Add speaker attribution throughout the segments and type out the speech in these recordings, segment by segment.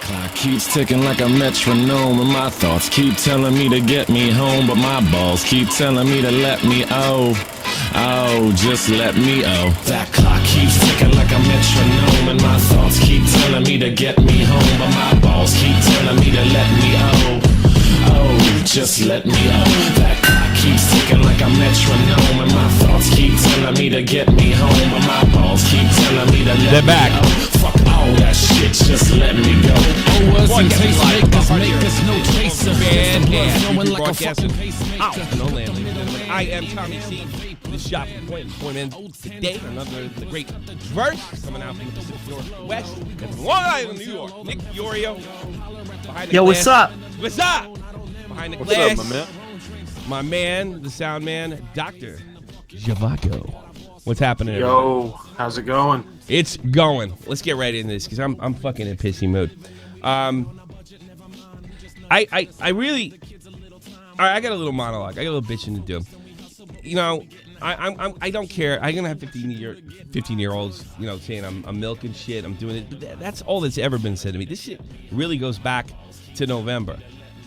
Speaker 1: clock keeps ticking like a metronome, and my thoughts keep telling me to get me home, but my balls keep telling me to let me just let me That clock keeps ticking like a metronome, and my thoughts keep telling me to get me home, but my balls keep telling me to let me just let me That clock keeps ticking like a metronome, and my thoughts keep telling me to get me home, but my balls keep telling me to let me Fuck all that shit, just let me go. Wasn't taste makers, no chaser. I am Tommy C. The shop appointment today. Another the great Versts coming out from the Pacific Northwest. And from Long Island, New York. Nick Fiorio.
Speaker 2: Yo, what's up?
Speaker 1: What's up? Behind the glass. What's up, my man, the sound man, Dr. Javago. What's happening?
Speaker 3: Yo, how's it going?
Speaker 1: It's going. Let's get right into this because I'm fucking in pissy mood. I really, I got a little monologue. I got a little bitching to do. You know, I don't care. I'm gonna have 15-year-olds, you know, saying I'm milking shit. I'm doing it. But that's all that's ever been said to me. This shit really goes back to November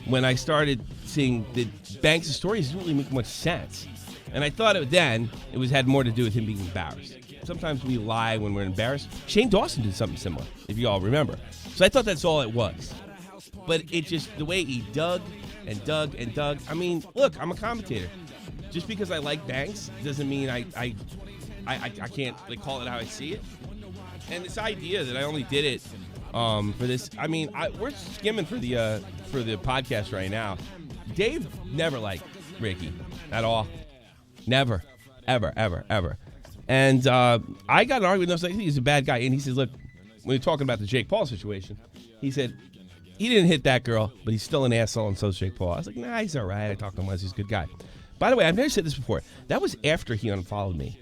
Speaker 1: when I started seeing that Banks' stories didn't really make much sense. And I thought it had more to do with him being embarrassed. Sometimes we lie when we're embarrassed. Shane Dawson did something similar, if you all remember. So I thought that's all it was. But it just, the way he dug and dug and dug. I mean, look, I'm a commentator. Just because I like Banks doesn't mean I can't like call it how I see it. And this idea that I only did it for this, I mean, we're skimming for the podcast right now. Dave never liked Ricky at all. Never, ever, ever, ever. And I got an argument with him. I was like, he's a bad guy. And he says, look, when we were talking about the Jake Paul situation, he said, he didn't hit that girl, but he's still an asshole, and so's Jake Paul. I was like, nah, he's all right. I talked to him once. He's a good guy. By the way, I've never said this before. That was after he unfollowed me.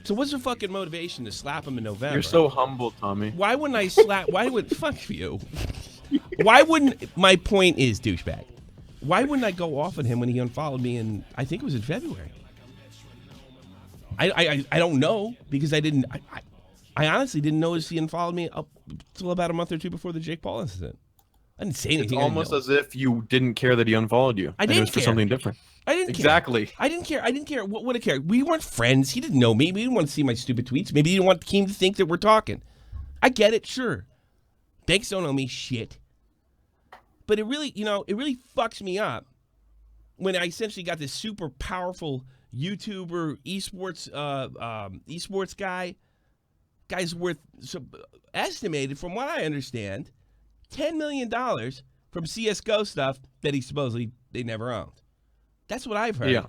Speaker 1: So what's the fucking motivation to slap him in November?
Speaker 3: You're so humble, Tommy.
Speaker 1: Why wouldn't I slap? Fuck you. Why wouldn't, my point is, douchebag, why wouldn't I go off on him when he unfollowed me in, I think it was in February? I don't know, because I honestly didn't notice he unfollowed me up until about a month or two before the Jake Paul incident. I didn't say anything.
Speaker 3: It's almost as if you didn't care that he unfollowed you.
Speaker 1: I didn't care.
Speaker 3: It was for something different.
Speaker 1: I didn't
Speaker 3: exactly.
Speaker 1: Care. I didn't care. What would I care? We weren't friends. He didn't know me. We didn't want to see my stupid tweets. Maybe he didn't want Keem to think that we're talking. I get it, sure. Banks don't owe me shit. But it really, it really fucks me up when I essentially got this super powerful YouTuber, esports guy. Guy's worth, estimated, from what I understand, $10 million from CSGO stuff that he supposedly they never owned. That's what I've heard.
Speaker 3: Yeah.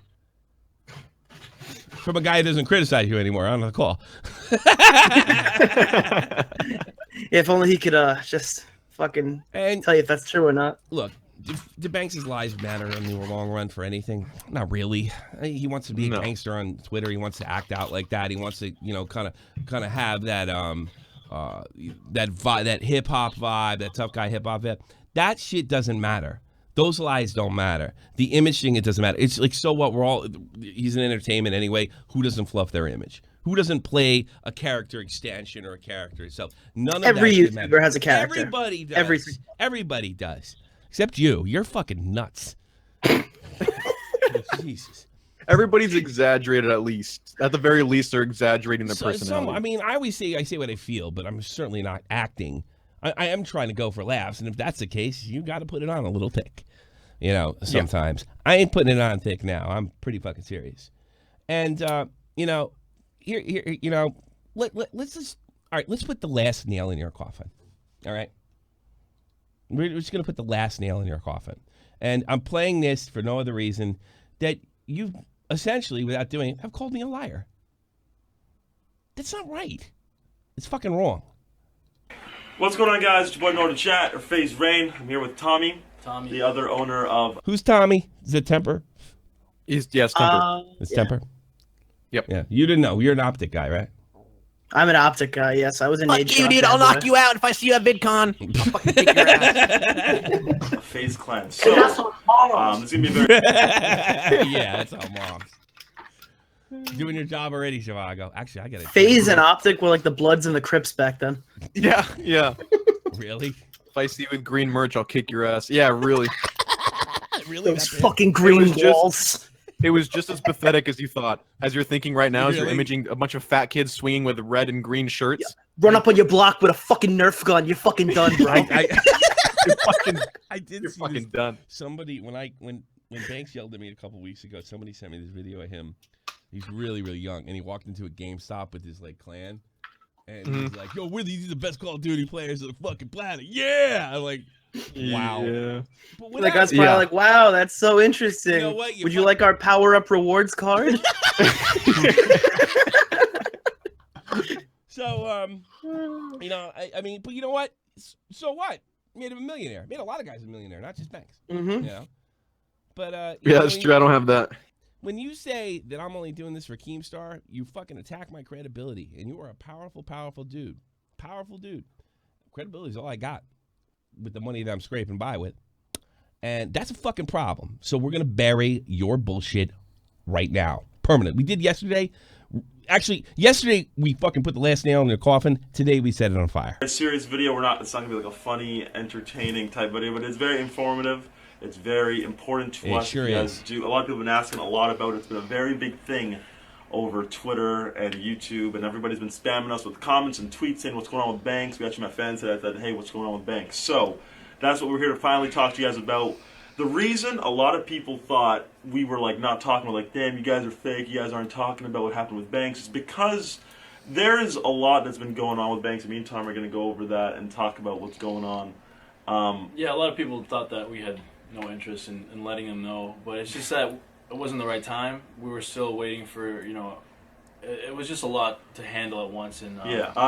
Speaker 1: From a guy who doesn't criticize you anymore on the call.
Speaker 2: If only he could just fucking tell you if that's true or not.
Speaker 1: Look, do Banks' lies matter in the long run for anything? Not really. He wants to be a gangster on Twitter. He wants to act out like that. He wants to, kind of have that that hip hop vibe, that tough guy hip hop vibe. That shit doesn't matter. Those lies don't matter. The image thing, it doesn't matter. It's like, so what? He's an entertainment anyway. Who doesn't fluff their image? Who doesn't play a character extension or a character itself? None of
Speaker 2: every
Speaker 1: that
Speaker 2: YouTuber has a character.
Speaker 1: Everybody does. Everybody does. Except you. You're fucking nuts. Jesus.
Speaker 3: Everybody's exaggerated at least. At the very least, they're exaggerating their personality.
Speaker 1: I mean, I say what I feel, but I'm certainly not acting. I am trying to go for laughs, and if that's the case, you got to put it on a little thick. Sometimes. Yeah. I ain't putting it on thick now. I'm pretty fucking serious. And, let's just, all right, let's put the last nail in your coffin. All right? We're just going to put the last nail in your coffin. And I'm playing this for no other reason that you essentially, without doing it, have called me a liar. That's not right. It's fucking wrong.
Speaker 4: What's going on, guys? It's your boy Northern Chat, or FaZe Rain. I'm here with Tommy, the other owner of...
Speaker 1: Who's Tommy? Is it Temper?
Speaker 3: Yes, Temper.
Speaker 1: It's Temper?
Speaker 3: Yep.
Speaker 1: Yeah, you didn't know. You're an optic guy, right?
Speaker 2: I'm an optic guy, yes. I was an age.
Speaker 5: You, dude. I'll knock you out if I see you at VidCon. I'll fucking kick your ass.
Speaker 4: A FaZe clan. So, it's going to be very...
Speaker 1: Yeah, that's all moms. Doing your job already, Chivago. Actually, I got it.
Speaker 2: FaZe and Optic were like the Bloods and the Crips back then.
Speaker 3: Yeah.
Speaker 1: Really?
Speaker 3: If I see you with green merch, I'll kick your ass. Yeah, really.
Speaker 1: Really?
Speaker 2: Those fucking green walls.
Speaker 3: It was just as pathetic as you thought. As you're thinking right now, as you're
Speaker 1: Really?
Speaker 3: imaging a bunch of fat kids swinging with red and green shirts.
Speaker 2: Run up on your block with a fucking Nerf gun. You're fucking done, bro.
Speaker 1: I did
Speaker 3: You're
Speaker 1: see
Speaker 3: fucking
Speaker 1: this.
Speaker 3: done.
Speaker 1: Somebody when Banks yelled at me a couple weeks ago, somebody sent me this video of him. He's really, really young, and he walked into a GameStop with his like clan, and he's like, "Yo, we're the best Call of Duty players of the fucking planet." Yeah, I'm like, wow.
Speaker 3: Yeah.
Speaker 1: But
Speaker 2: Like I was probably like, wow, that's so interesting.
Speaker 1: You know what?
Speaker 2: Would you like our power up rewards card?
Speaker 1: So, you know, I mean, but you know what? So what? Made him a millionaire. Made a lot of guys a millionaire, not just Banks.
Speaker 2: Mm-hmm.
Speaker 1: You know. But
Speaker 3: Yeah, that's true. I don't have that.
Speaker 1: When you say that I'm only doing this for Keemstar, you fucking attack my credibility, and you are a powerful, powerful dude. Powerful dude. Credibility is all I got with the money that I'm scraping by with, and that's a fucking problem. So we're gonna bury your bullshit right now, permanent. We did yesterday. Actually, yesterday we fucking put the last nail in the coffin. Today we set it on fire.
Speaker 4: A serious video. It's not gonna be like a funny, entertaining type video, but it's very informative. It's very important to us.
Speaker 1: Sure is.
Speaker 4: A lot of people have been asking a lot about it. It's been a very big thing over Twitter and YouTube, and everybody's been spamming us with comments and tweets saying what's going on with Banks. We actually, my fans said, hey, what's going on with Banks? So that's what we're here to finally talk to you guys about. The reason a lot of people thought we were like not talking, like, damn, you guys are fake, you guys aren't talking about what happened with Banks, is because there is a lot that's been going on with Banks. In the meantime, we're going to go over that and talk about what's going on.
Speaker 6: Yeah, a lot of people thought that we had no interest in letting him know, but it's just that it wasn't the right time. We were still waiting for, you know, it was just a lot to handle at once. And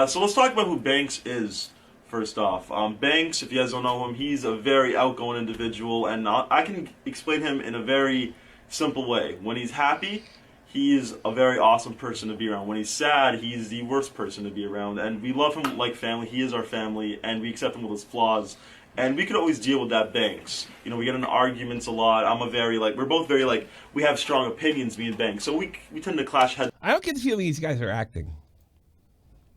Speaker 4: so let's talk about who Banks is first off. Banks, if you guys don't know him, he's a very outgoing individual, and I can explain him in a very simple way. When he's happy, he is a very awesome person to be around. When he's sad, he's the worst person to be around, and we love him like family. He is our family, and we accept him with his flaws. And we could always deal with that, Banks. You know, we get into arguments a lot. We're both very, we have strong opinions, me and Banks. So we tend to clash heads.
Speaker 1: I don't get the feeling these guys are acting.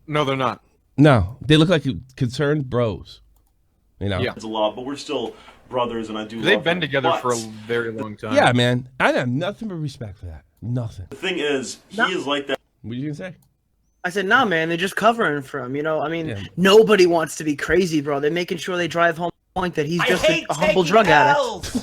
Speaker 3: No, they're not.
Speaker 1: No, they look like concerned bros. You know?
Speaker 3: Yeah.
Speaker 4: A lot, but we're still brothers, and I do love
Speaker 3: They've been
Speaker 4: him.
Speaker 3: together
Speaker 4: But
Speaker 3: for a very long time.
Speaker 1: Yeah, man. I have nothing but respect for that. Nothing.
Speaker 4: the thing is, he is like that.
Speaker 1: What are you gonna say?
Speaker 2: I said, nah, man, they're just covering for him. You know, I mean, nobody wants to be crazy, bro. They're making sure they drive home the point that he's just a humble drug addict.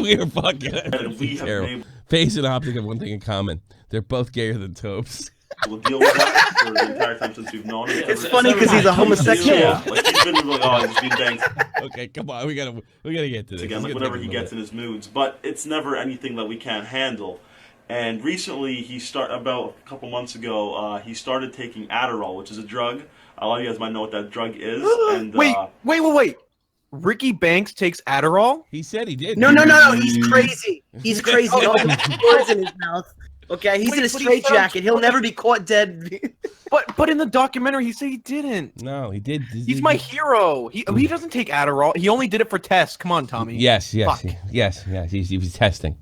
Speaker 1: We are fucking
Speaker 4: We have
Speaker 1: terrible.
Speaker 4: been
Speaker 1: FaZe and Optic have one thing in common. They're both gayer than Tobes.
Speaker 4: able to deal with that for the entire time since we've known him.
Speaker 2: It's funny because he's a homosexual.
Speaker 4: Yeah, like he's been like, oh, he's been Banks
Speaker 1: Okay, come on. We gotta get to this.
Speaker 4: again,
Speaker 1: Let's
Speaker 4: like
Speaker 1: get
Speaker 4: whenever
Speaker 1: to
Speaker 4: he
Speaker 1: this
Speaker 4: gets in his moods. But it's never anything that we can't handle. And recently, about a couple months ago, he started taking Adderall, which is a drug. A lot of you guys might know what that drug is. And
Speaker 3: Wait. Ricky Banks takes Adderall?
Speaker 1: He said he did.
Speaker 2: No. He's crazy. He's crazy. All the words in his mouth. Okay, he's in a straitjacket. He'll never be caught dead.
Speaker 3: But in the documentary, he said he didn't.
Speaker 1: No, he did.
Speaker 3: He's my hero. He doesn't take Adderall. He only did it for tests. Come on, Tommy.
Speaker 1: Yes.
Speaker 3: Fuck.
Speaker 1: Yes. He was testing.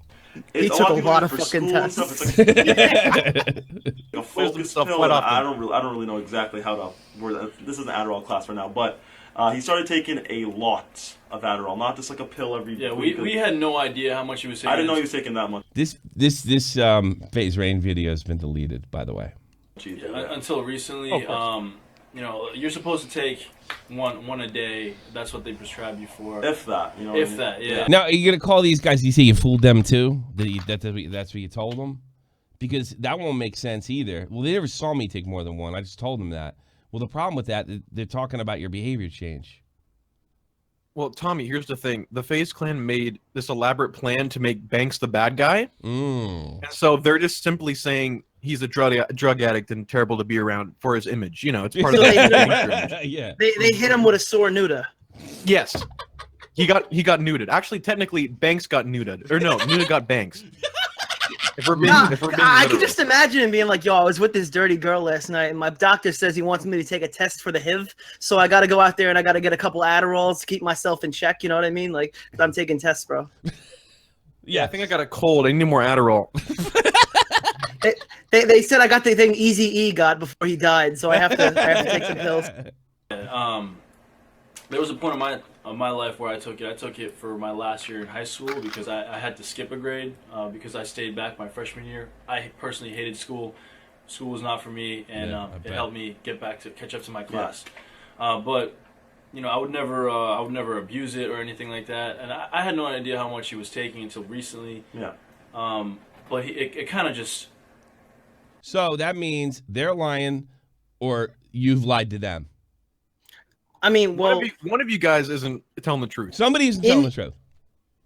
Speaker 2: He took a lot of fucking tests.
Speaker 4: It's like a focus pill. I don't really know exactly how to word that. This is an Adderall class right now, but he started taking a lot of Adderall, not just like a pill every.
Speaker 6: Yeah, we had no idea how much he was taking.
Speaker 4: I didn't know he was taking that much.
Speaker 1: This FaZe Rain video has been deleted, by the way.
Speaker 6: Until recently, you know, you're supposed to take one a day. That's what they prescribe you for.
Speaker 4: If that, you know.
Speaker 6: If that, yeah.
Speaker 1: Now, are you gonna call these guys? You say you fooled them too? That's what you told them? Because that won't make sense either. Well, they never saw me take more than one. I just told them that. Well, the problem with that, they're talking about your behavior change.
Speaker 3: Well, Tommy, here's the thing. The FaZe clan made this elaborate plan to make Banks the bad guy. And so they're just simply saying he's a drug addict and terrible to be around for his image. You know, it's part of the image.
Speaker 1: Yeah.
Speaker 2: They hit him with a sore neuter.
Speaker 3: Yes. He got neuted. Actually, technically, Banks got neuted. Or no, Nuda got Banks. If we're being
Speaker 2: I
Speaker 3: literal.
Speaker 2: could just imagine him being like, yo, I was with this dirty girl last night, and my doctor says he wants me to take a test for the HIV, so I got to go out there and I got to get a couple Adderalls to keep myself in check, you know what I mean? Like, I'm taking tests, bro.
Speaker 3: Yeah, I think I got a cold. I need more Adderall.
Speaker 2: They said I got the thing Easy E got before he died, so I have to take some pills.
Speaker 6: There was a point of my life where I took it. I took it for my last year in high school because I had to skip a grade because I stayed back my freshman year. I personally hated school. School was not for me, and it helped me catch up to my class. But you know, I would never abuse it or anything like that. And I had no idea how much he was taking until recently.
Speaker 4: Yeah.
Speaker 6: But it kind of just.
Speaker 1: So that means they're lying, or you've lied to them.
Speaker 2: I mean, well,
Speaker 3: one of you guys isn't telling the truth.
Speaker 1: Somebody isn't telling the truth.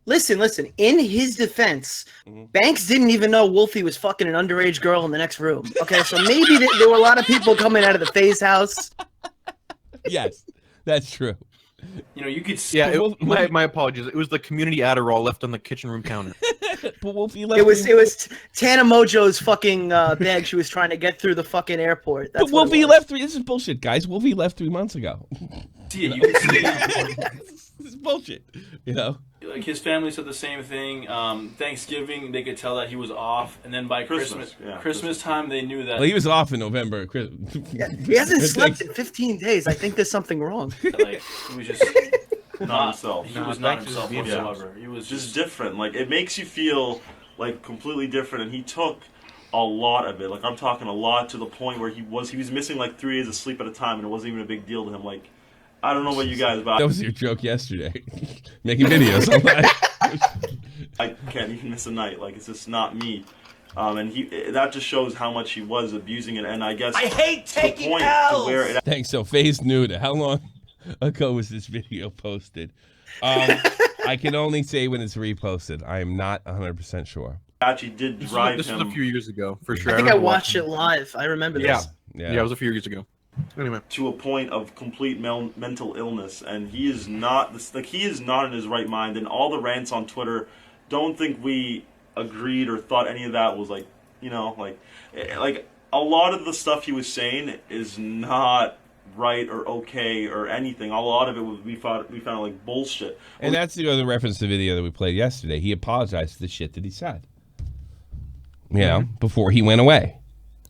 Speaker 2: Listen. In his defense, Banks didn't even know Wolfie was fucking an underage girl in the next room. Okay, so maybe there were a lot of people coming out of the FaZe house.
Speaker 1: Yes, that's true.
Speaker 6: You know, you could.
Speaker 3: Yeah, my apologies. It was the community Adderall left on the kitchen room counter.
Speaker 1: But Wolfie left.
Speaker 2: It was Tana Mojo's fucking bag. She was trying to get through the fucking airport. That's
Speaker 1: But Wolfie left This is bullshit, guys. Wolfie left 3 months ago.
Speaker 6: See it. You can see
Speaker 1: This is bullshit. You know.
Speaker 6: Like his family said the same thing. Thanksgiving, they could tell that he was off, and then by Christmas time, they knew that.
Speaker 1: Well, he was off in November.
Speaker 2: Yeah, he hasn't slept in 15 days. I think there's something wrong.
Speaker 6: Like he was just
Speaker 4: Not himself.
Speaker 6: He was not himself whatsoever. He was
Speaker 4: just different. Like, it makes you feel like completely different, and he took a lot of it. Like, I'm talking a lot, to the point where he was missing like 3 days of sleep at a time, and it wasn't even a big deal to him. Like, I don't know about you guys, but
Speaker 1: that was your joke yesterday. Making videos on that.
Speaker 4: I can't even miss a night. Like, it's just not me. And that just shows how much he was abusing it. And I guess
Speaker 5: I hate taking
Speaker 4: the point
Speaker 5: L's.
Speaker 4: to where it.
Speaker 1: Thanks. So FaZe knew that. How long ago was this video posted? I can only say when it's reposted. I am not 100% sure.
Speaker 4: Actually did drive
Speaker 3: this
Speaker 4: him.
Speaker 3: was a few years ago, for sure.
Speaker 2: I think I watched it live. I remember this.
Speaker 3: Yeah, it was a few years ago. Anyway,
Speaker 4: to a point of complete mental illness, and he is not he is not in his right mind. And all the rants on Twitter, don't think we agreed or thought any of that was like, you know, like a lot of the stuff he was saying is not right or okay or anything. A lot of it was we found like bullshit.
Speaker 1: And that's the other reference to the video that we played yesterday. He apologized for the shit that he said. You know, before he went away.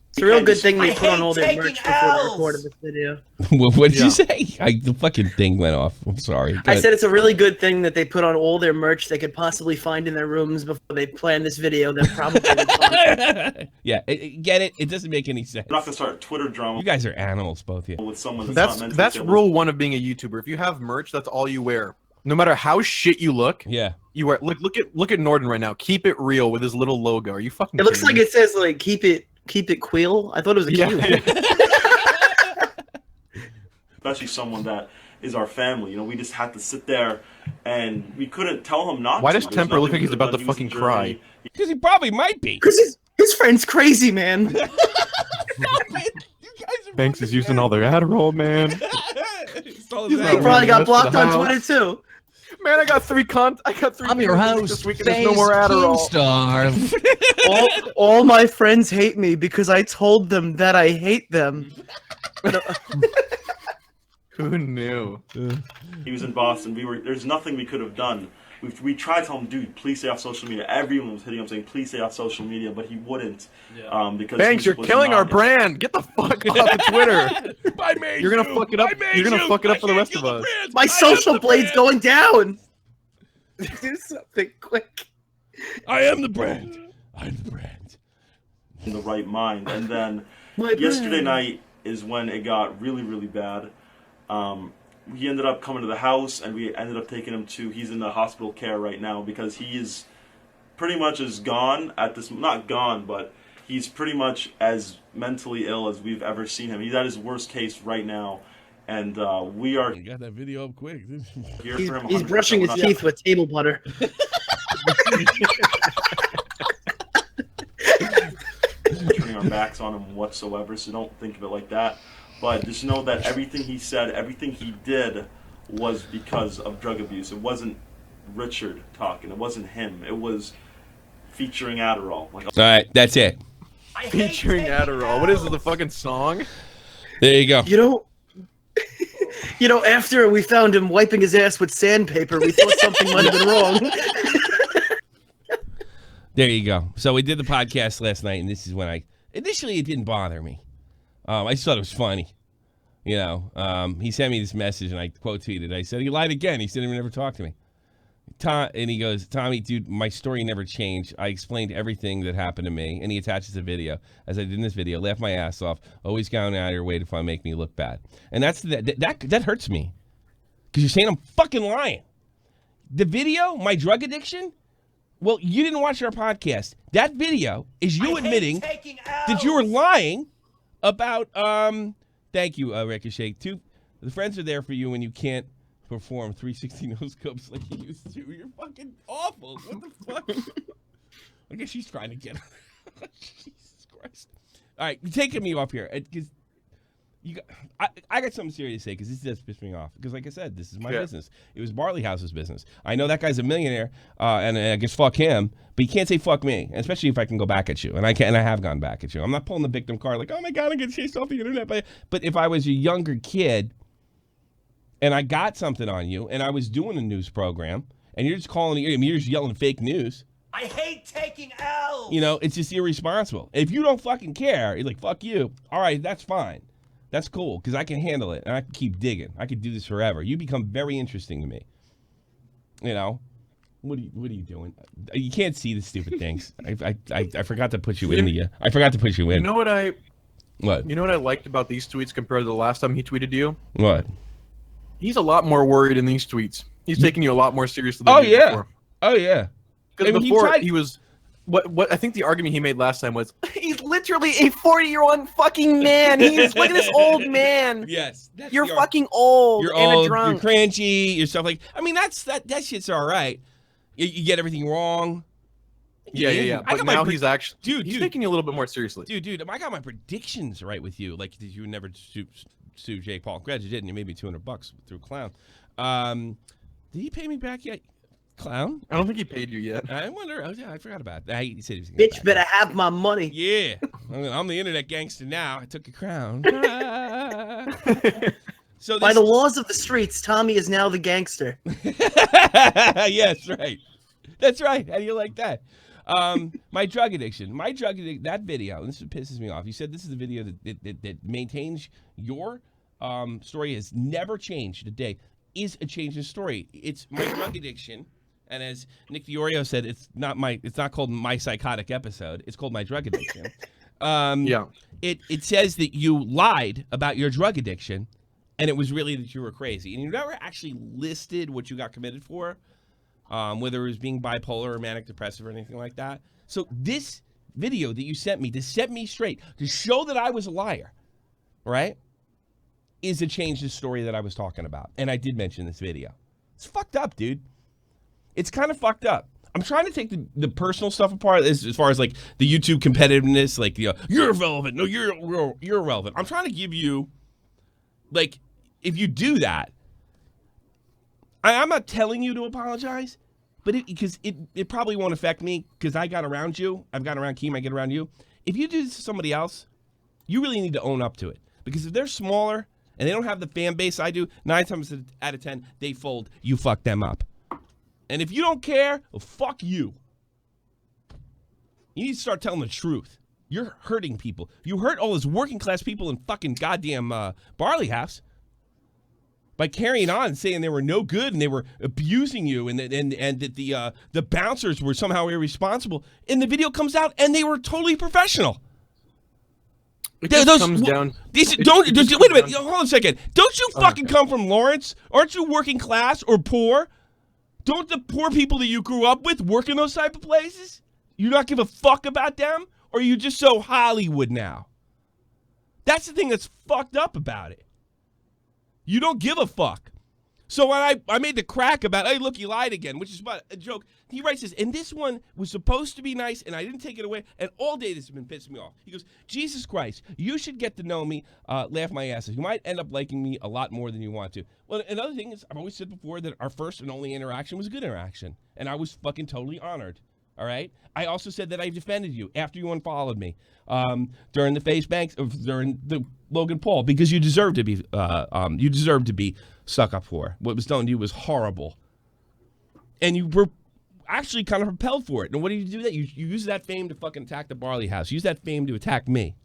Speaker 2: It's a real good thing they put on all their merch before they recorded this video.
Speaker 1: What did you say? The fucking thing went off. I'm sorry.
Speaker 2: I said it's a really good thing that they put on all their merch they could possibly find in their rooms before they planned this video. They're probably
Speaker 1: yeah, get it? It doesn't make any sense.
Speaker 4: I'm not gonna start Twitter drama.
Speaker 1: You guys are animals, both of you.
Speaker 4: With someone
Speaker 3: that's rule 1 of being a YouTuber. If you have merch, that's all you wear. No matter how shit you look, you wear. Look at Norden right now. Keep it real with his little logo. Are you fucking?
Speaker 2: It looks like it says like keep it queel. I thought it was a Q.
Speaker 4: Especially someone that is our family. You know, we just had to sit there, and we couldn't tell him not.
Speaker 3: Why
Speaker 4: to.
Speaker 3: does Temper look like he's about to fucking cry?
Speaker 1: Because he probably might be.
Speaker 2: Because his friend's crazy, man.
Speaker 3: Banks is using all their Adderall, man.
Speaker 2: He probably got blocked on Twitter too.
Speaker 3: Man, I got 3
Speaker 5: I'm your host,
Speaker 3: this week, and there's no more Adderall.
Speaker 5: Kingstar.
Speaker 2: all my friends hate me because I told them that I hate them.
Speaker 3: Who knew?
Speaker 4: He was in Boston. There's nothing we could have done. We tried to tell him, dude, please stay off social media. Everyone was hitting him saying, please stay off social media, but he wouldn't.
Speaker 6: Yeah.
Speaker 4: Because
Speaker 3: Banks, you're killing our brand. Get the fuck off of Twitter. You're gonna fuck it up. You're gonna fuck it up for the rest of us.
Speaker 2: My social blade's going down. Do something quick.
Speaker 1: I am the brand. I'm the brand.
Speaker 4: In the right mind. And then yesterday night is when it got really, really bad. He ended up coming to the house, and we ended up taking him he's in the hospital care right now because he is pretty much gone at this, not gone, but he's pretty much as mentally ill as we've ever seen him. He's at his worst case right now, and we are...
Speaker 1: You got that video up quick.
Speaker 4: Here for him.
Speaker 2: He's brushing his teeth with table butter.
Speaker 4: Turning our backs on him whatsoever, so don't think of it like that. But just know that everything he said, everything he did was because of drug abuse. It wasn't Richard talking. It wasn't him. It was featuring Adderall.
Speaker 1: All right, that's it.
Speaker 3: Featuring Adderall. What is it, the fucking song?
Speaker 1: There you go.
Speaker 2: You know, after we found him wiping his ass with sandpaper, we thought something might have been wrong.
Speaker 1: There you go. So we did the podcast last night, and this is when initially it didn't bother me. I just thought it was funny. You know, he sent me this message, and I quote tweeted. I said, he lied again. He said he would never talk to me. And he goes, Tommy, dude, my story never changed. I explained everything that happened to me. And he attaches a video, as I did in this video. Laugh my ass off. Always going out of your way to try to make me look bad. And that hurts me. Because you're saying I'm fucking lying. The video, my drug addiction, well, you didn't watch our podcast. That video is you admitting that you were lying about, thank you, Ricochet. The friends are there for you when you can't perform 360 no scopes like you used to. You're fucking awful. What the fuck? I guess she's trying to get Jesus Christ. All right, you're taking me off here. Because I got something serious to say because this does piss me off. Because like I said, this is my business. It was Barley House's business. I know that guy's a millionaire, and I guess fuck him, but you can't say fuck me, especially if I can go back at you. And I have gone back at you. I'm not pulling the victim card like, oh my God, I'm getting chased off the internet. But if I was a younger kid and I got something on you and I was doing a news program and you're just you're just yelling fake news.
Speaker 5: I hate taking L's.
Speaker 1: You know, it's just irresponsible. If you don't fucking care, you're like, fuck you. All right, that's fine. That's cool, because I can handle it, and I can keep digging. I could do this forever. You become very interesting to me. You know? What are you doing? You can't see the stupid things. I forgot to put you in the... I forgot to put you in.
Speaker 3: You know what
Speaker 1: What?
Speaker 3: You know what I liked about these tweets compared to the last time he tweeted you?
Speaker 1: What?
Speaker 3: He's a lot more worried in these tweets. He's taking you a lot more seriously than before.
Speaker 1: Oh, yeah.
Speaker 3: Because before, he was... What I think the argument he made last time was, he's literally a 40-year-old fucking man. Look at this old man.
Speaker 1: Yes.
Speaker 3: You're fucking old.
Speaker 1: You're
Speaker 3: and
Speaker 1: old,
Speaker 3: a drunk.
Speaker 1: you're crunchy, you're stuff like... I mean, that shit's all right. You get everything wrong.
Speaker 3: Yeah. But now he's actually... He's taking you a little bit more seriously.
Speaker 1: Dude, I got my predictions right with you. Like, you would never sue Jake Paul. Glad you didn't. You made me $200 through Clown. Did he pay me back yet? Clown?
Speaker 3: I don't think he paid you yet.
Speaker 1: I wonder. Oh, yeah, I forgot about that. He said he was gonna
Speaker 2: Bitch better have my money.
Speaker 1: Yeah. I'm the internet gangster now. I took a crown. So
Speaker 2: By the laws of the streets, Tommy is now the gangster.
Speaker 1: Yes, right. That's right. How do you like that? My drug addiction. That video, and this pisses me off. You said this is the video that maintains your story has never changed a day. Is a change in story. It's my drug addiction. And as Nick Diorio said, it's not called My Psychotic Episode. It's called My Drug Addiction.
Speaker 3: Yeah.
Speaker 1: It says that you lied about your drug addiction, and it was really that you were crazy. And you never actually listed what you got committed for, whether it was being bipolar or manic depressive or anything like that. So this video that you sent me to set me straight, to show that I was a liar, right, is a change in story that I was talking about. And I did mention this video. It's fucked up, dude. It's kind of fucked up. I'm trying to take the personal stuff apart as far as like the YouTube competitiveness, like, you know, you're irrelevant. No, you're irrelevant. I'm trying to give you, like, if you do that, I'm not telling you to apologize, but because it probably won't affect me because I got around you. I've got around Keem. I get around you. If you do this to somebody else, you really need to own up to it, because if they're smaller and they don't have the fan base I do, 9 times out of 10 they fold. You fuck them up. And if you don't care, well, fuck you. You need to start telling the truth. You're hurting people. You hurt all those working class people in fucking goddamn Barley House by carrying on and saying they were no good and they were abusing you and that the bouncers were somehow irresponsible. And the video comes out and they were totally professional.
Speaker 3: It just comes down.
Speaker 1: Wait a minute. Hold on a second. Don't you fucking come from Lawrence? Aren't you working class or poor? Don't the poor people that you grew up with work in those type of places? You not give a fuck about them? Or are you just so Hollywood now? That's the thing that's fucked up about it. You don't give a fuck. So when I made the crack about, hey, look, he lied again, which is about a joke. He writes this, and this one was supposed to be nice, and I didn't take it away, and all day this has been pissing me off. He goes, Jesus Christ, you should get to know me, laugh my ass off. You might end up liking me a lot more than you want to. Well, another thing is, I've always said before that our first and only interaction was a good interaction, and I was fucking totally honored. All right. I also said that I defended you after you unfollowed me during the FaZe Banks, during the Logan Paul, because you deserved to be stuck up for. What was done to you was horrible, and you were actually kind of propelled for it. And what did you do? That you use that fame to fucking attack the Barley House. Use that fame to attack me.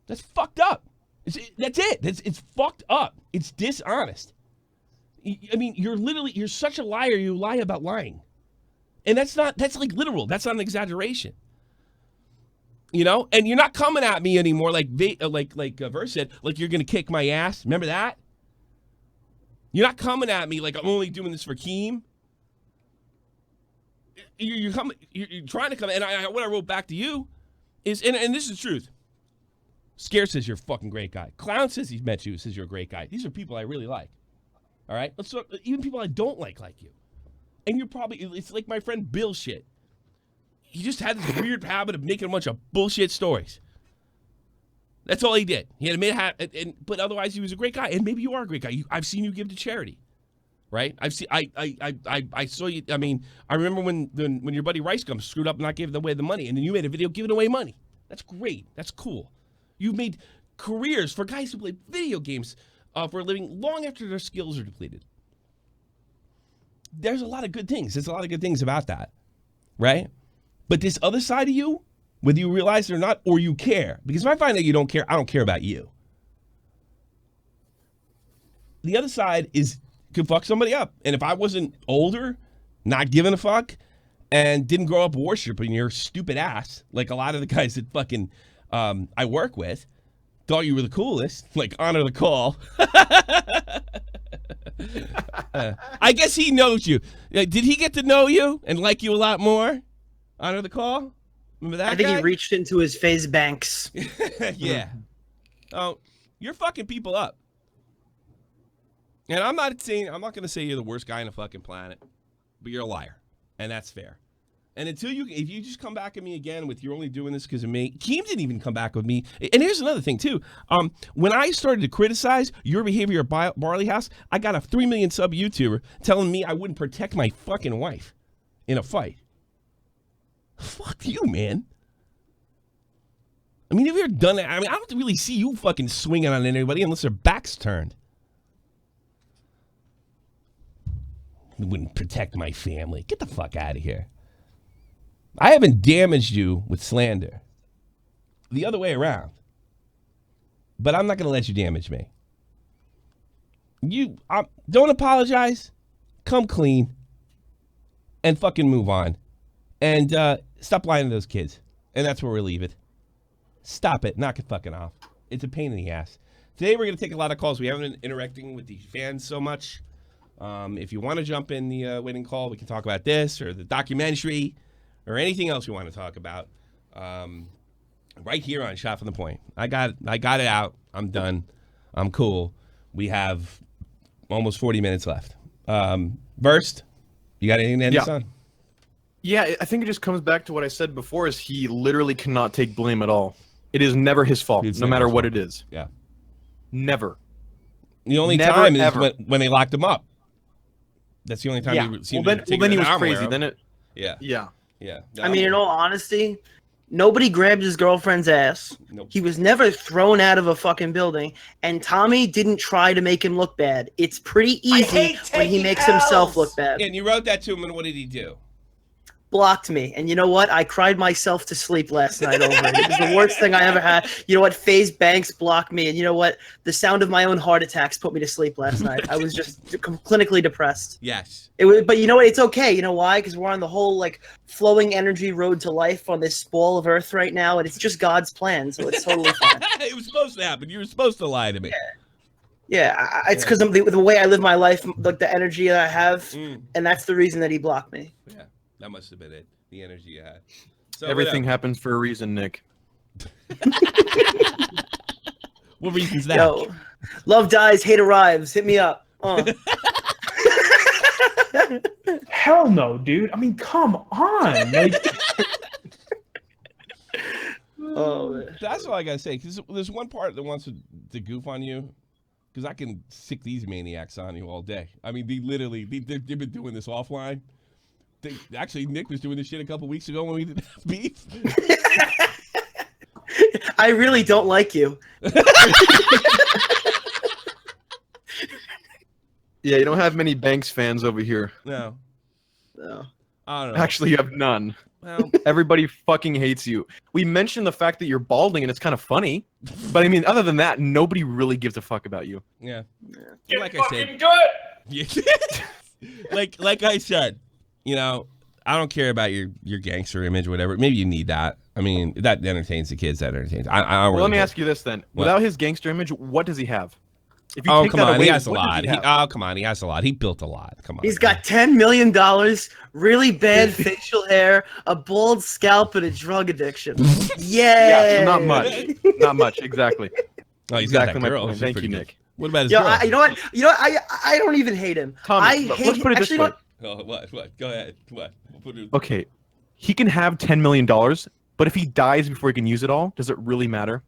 Speaker 1: That's fucked up. That's it. It's fucked up. It's dishonest. I mean, you're such a liar. You lie about lying. And that's like literal. That's not an exaggeration. You know? And you're not coming at me anymore like Versts said, like you're going to kick my ass. Remember that? You're not coming at me like I'm only doing this for Keem. You're trying to come, and what I wrote back to you is, and this is the truth. Scare says you're a fucking great guy. Clown says he's met you, says you're a great guy. These are people I really like. All right? Let's talk, even people I don't like you. And you're probably, it's like my friend Bill shit. He just had this weird habit of making a bunch of bullshit stories. That's all he did. He had made but otherwise he was a great guy. And maybe you are a great guy. I've seen you give to charity. Right? I saw you. I mean, I remember when your buddy Rice Gum screwed up and not giving away the money, and then you made a video giving away money. That's great. That's cool. You've made careers for guys who play video games for a living long after their skills are depleted. There's a lot of good things. There's a lot of good things about that, right? But this other side of you, whether you realize it or not, or you care, because if I find out you don't care, I don't care about you. The other side could fuck somebody up. And if I wasn't older, not giving a fuck, and didn't grow up worshiping your stupid ass, like a lot of the guys that fucking I work with, thought you were the coolest, like honor the call. I guess he knows you. Did he get to know you and like you a lot more? Honor the call? Remember that
Speaker 2: I think
Speaker 1: guy?
Speaker 2: he reached into his FaZe banks.
Speaker 1: Yeah. Oh, you're fucking people up. And I'm not going to say you're the worst guy on the fucking planet, but you're a liar, and that's fair. And if you just come back at me again with you're only doing this because of me, Keem didn't even come back with me. And here's another thing too. When I started to criticize your behavior at Barley House, I got a 3 million sub YouTuber telling me I wouldn't protect my fucking wife in a fight. Fuck you, man. I mean, have you ever done that? I mean, I don't really see you fucking swinging on anybody unless their back's turned. Wouldn't protect my family. Get the fuck out of here. I haven't damaged you with slander. The other way around. But I'm not going to let you damage me. You don't apologize. Come clean. And fucking move on. And stop lying to those kids. And that's where we'll leave it. Stop it. Knock it fucking off. It's a pain in the ass. Today we're going to take a lot of calls. We haven't been interacting with the fans so much. If you want to jump in the waiting call, we can talk about this or the documentary or anything else you want to talk about. Right here on Shot from the Point. I got it out. I'm done. I'm cool. We have almost 40 minutes left. Versts, you got anything to end this on?
Speaker 3: Yeah, I think it just comes back to what I said before, is he literally cannot take blame at all. It is never his fault, no matter what it is.
Speaker 1: Yeah.
Speaker 3: Never.
Speaker 1: The only time is when they locked him up. That's the only time
Speaker 3: yeah.
Speaker 1: he seemed
Speaker 3: well,
Speaker 1: to take
Speaker 3: then he
Speaker 1: an
Speaker 3: was
Speaker 1: arm
Speaker 3: crazy.
Speaker 1: wear.
Speaker 3: Then it.
Speaker 1: Yeah.
Speaker 3: Yeah.
Speaker 1: Yeah.
Speaker 2: I mean, in all honesty, nobody grabbed his girlfriend's ass.
Speaker 1: Nope.
Speaker 2: He was never thrown out of a fucking building. And Tommy didn't try to make him look bad. It's pretty easy when he makes himself look bad.
Speaker 1: And you wrote that to him, and what did he do?
Speaker 2: Blocked me. And you know what? I cried myself to sleep last night over it. It was the worst thing I ever had. You know what? FaZe Banks blocked me. And you know what? The sound of my own heart attacks put me to sleep last night. I was just clinically depressed.
Speaker 1: Yes.
Speaker 2: But you know what? It's okay. You know why? Because we're on the whole like flowing energy road to life on this ball of Earth right now, and it's just God's plan, so it's totally fine.
Speaker 1: It was supposed to happen. You were supposed to lie to me.
Speaker 2: Yeah, it's because of the way I live my life, like the energy that I have, and that's the reason that he blocked me.
Speaker 1: Yeah, that must have been it. The energy you had. So
Speaker 3: everything happens for a reason, Nick.
Speaker 1: What reason's that?
Speaker 2: Yo, love dies, hate arrives. Hit me up.
Speaker 7: Hell no, dude. I mean, come on. Like...
Speaker 1: That's all I gotta say. Because there's one part that wants to goof on you. Because I can sick these maniacs on you all day. I mean, they've been doing this offline. Actually, Nick was doing this shit a couple weeks ago when we did beef.
Speaker 2: I really don't like you.
Speaker 3: Yeah, you don't have many Banks fans over here.
Speaker 1: No.
Speaker 2: No.
Speaker 1: I don't know.
Speaker 3: Actually, you have none.
Speaker 1: Well,
Speaker 3: Everybody fucking hates you. We mentioned the fact that you're balding, and it's kind of funny. But I mean, other than that, nobody really gives a fuck about you.
Speaker 1: yeah.
Speaker 7: Get
Speaker 1: Like I
Speaker 7: fucking
Speaker 1: said,
Speaker 7: good.
Speaker 1: like I said, you know, I don't care about your gangster image or whatever. Maybe you need that. I mean, that entertains the kids. That entertains. I don't
Speaker 3: Well,
Speaker 1: really
Speaker 3: let me
Speaker 1: care.
Speaker 3: ask you this then:
Speaker 1: What?
Speaker 3: Without his gangster image, what does he have? If you
Speaker 1: Oh,
Speaker 3: take
Speaker 1: come
Speaker 3: that
Speaker 1: on.
Speaker 3: away,
Speaker 1: He has a
Speaker 3: what does
Speaker 1: lot.
Speaker 3: he have?
Speaker 1: Oh, come on. He has a lot. He built a lot. Come on.
Speaker 2: He's got $10 million, really bad facial hair, a bald scalp, and a drug addiction.
Speaker 3: Yeah,
Speaker 2: Yeah,
Speaker 3: so not much. Not much, exactly.
Speaker 1: Oh, he's got
Speaker 3: Exactly
Speaker 1: that
Speaker 3: my
Speaker 1: girl.
Speaker 3: point.
Speaker 1: She's
Speaker 3: Thank
Speaker 1: pretty
Speaker 3: you,
Speaker 1: good.
Speaker 3: Nick.
Speaker 1: What about his
Speaker 2: Yo,
Speaker 1: girl?
Speaker 2: you know what? I don't even hate him.
Speaker 3: Tommy,
Speaker 2: I
Speaker 3: let's
Speaker 2: hate
Speaker 3: put it this
Speaker 2: actually,
Speaker 3: way.
Speaker 2: you know what?
Speaker 1: Oh, what? Go ahead. What? Put it-
Speaker 3: Okay, he can have $10 million, but if he dies before he can use it all, does it really matter?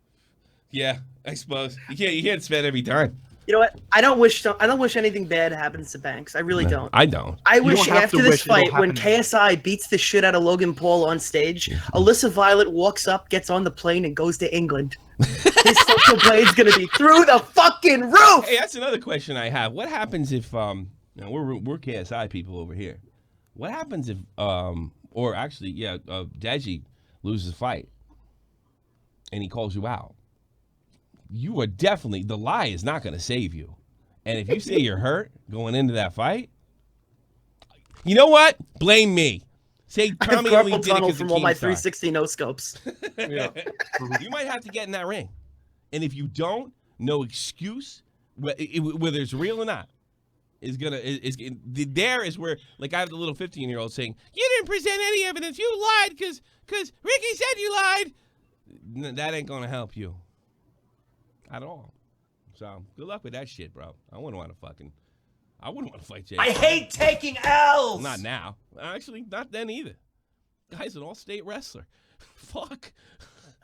Speaker 1: Yeah, I suppose you can't spend every time.
Speaker 2: You know what? I don't wish anything bad happens to Banks. I really don't.
Speaker 1: I don't.
Speaker 2: I wish
Speaker 3: don't have
Speaker 2: after
Speaker 3: to
Speaker 2: this
Speaker 3: wish, it'll
Speaker 2: fight, when
Speaker 3: happen.
Speaker 2: KSI beats the shit out of Logan Paul on stage, Alyssa Violet walks up, gets on the plane, and goes to England. His social blade's gonna be through the fucking roof.
Speaker 1: Hey, that's another question I have. What happens if now we're KSI people over here. What happens if or actually Deji loses a fight and he calls you out? You are definitely, the lie is not going to save you. And if you say you're hurt going into that fight, you know what? Blame me. Say
Speaker 2: I have
Speaker 1: Tommy only
Speaker 2: carpal
Speaker 1: did it
Speaker 2: tunnel
Speaker 1: 'cause
Speaker 2: from
Speaker 1: of
Speaker 2: all my
Speaker 1: Keemstar.
Speaker 2: 360 no scopes.
Speaker 3: Yeah.
Speaker 1: You might have to get in that ring. And if you don't, no excuse, whether it's real or not, there is where, like, I have the little 15-year-old saying, you didn't present any evidence. You lied because Ricky said you lied. That ain't going to help you at all. So good luck with that shit, bro. I wouldn't want to fight Jay.
Speaker 5: I hate taking L's.
Speaker 1: Not now. Actually, not then either. Guy's an all-state wrestler. Fuck.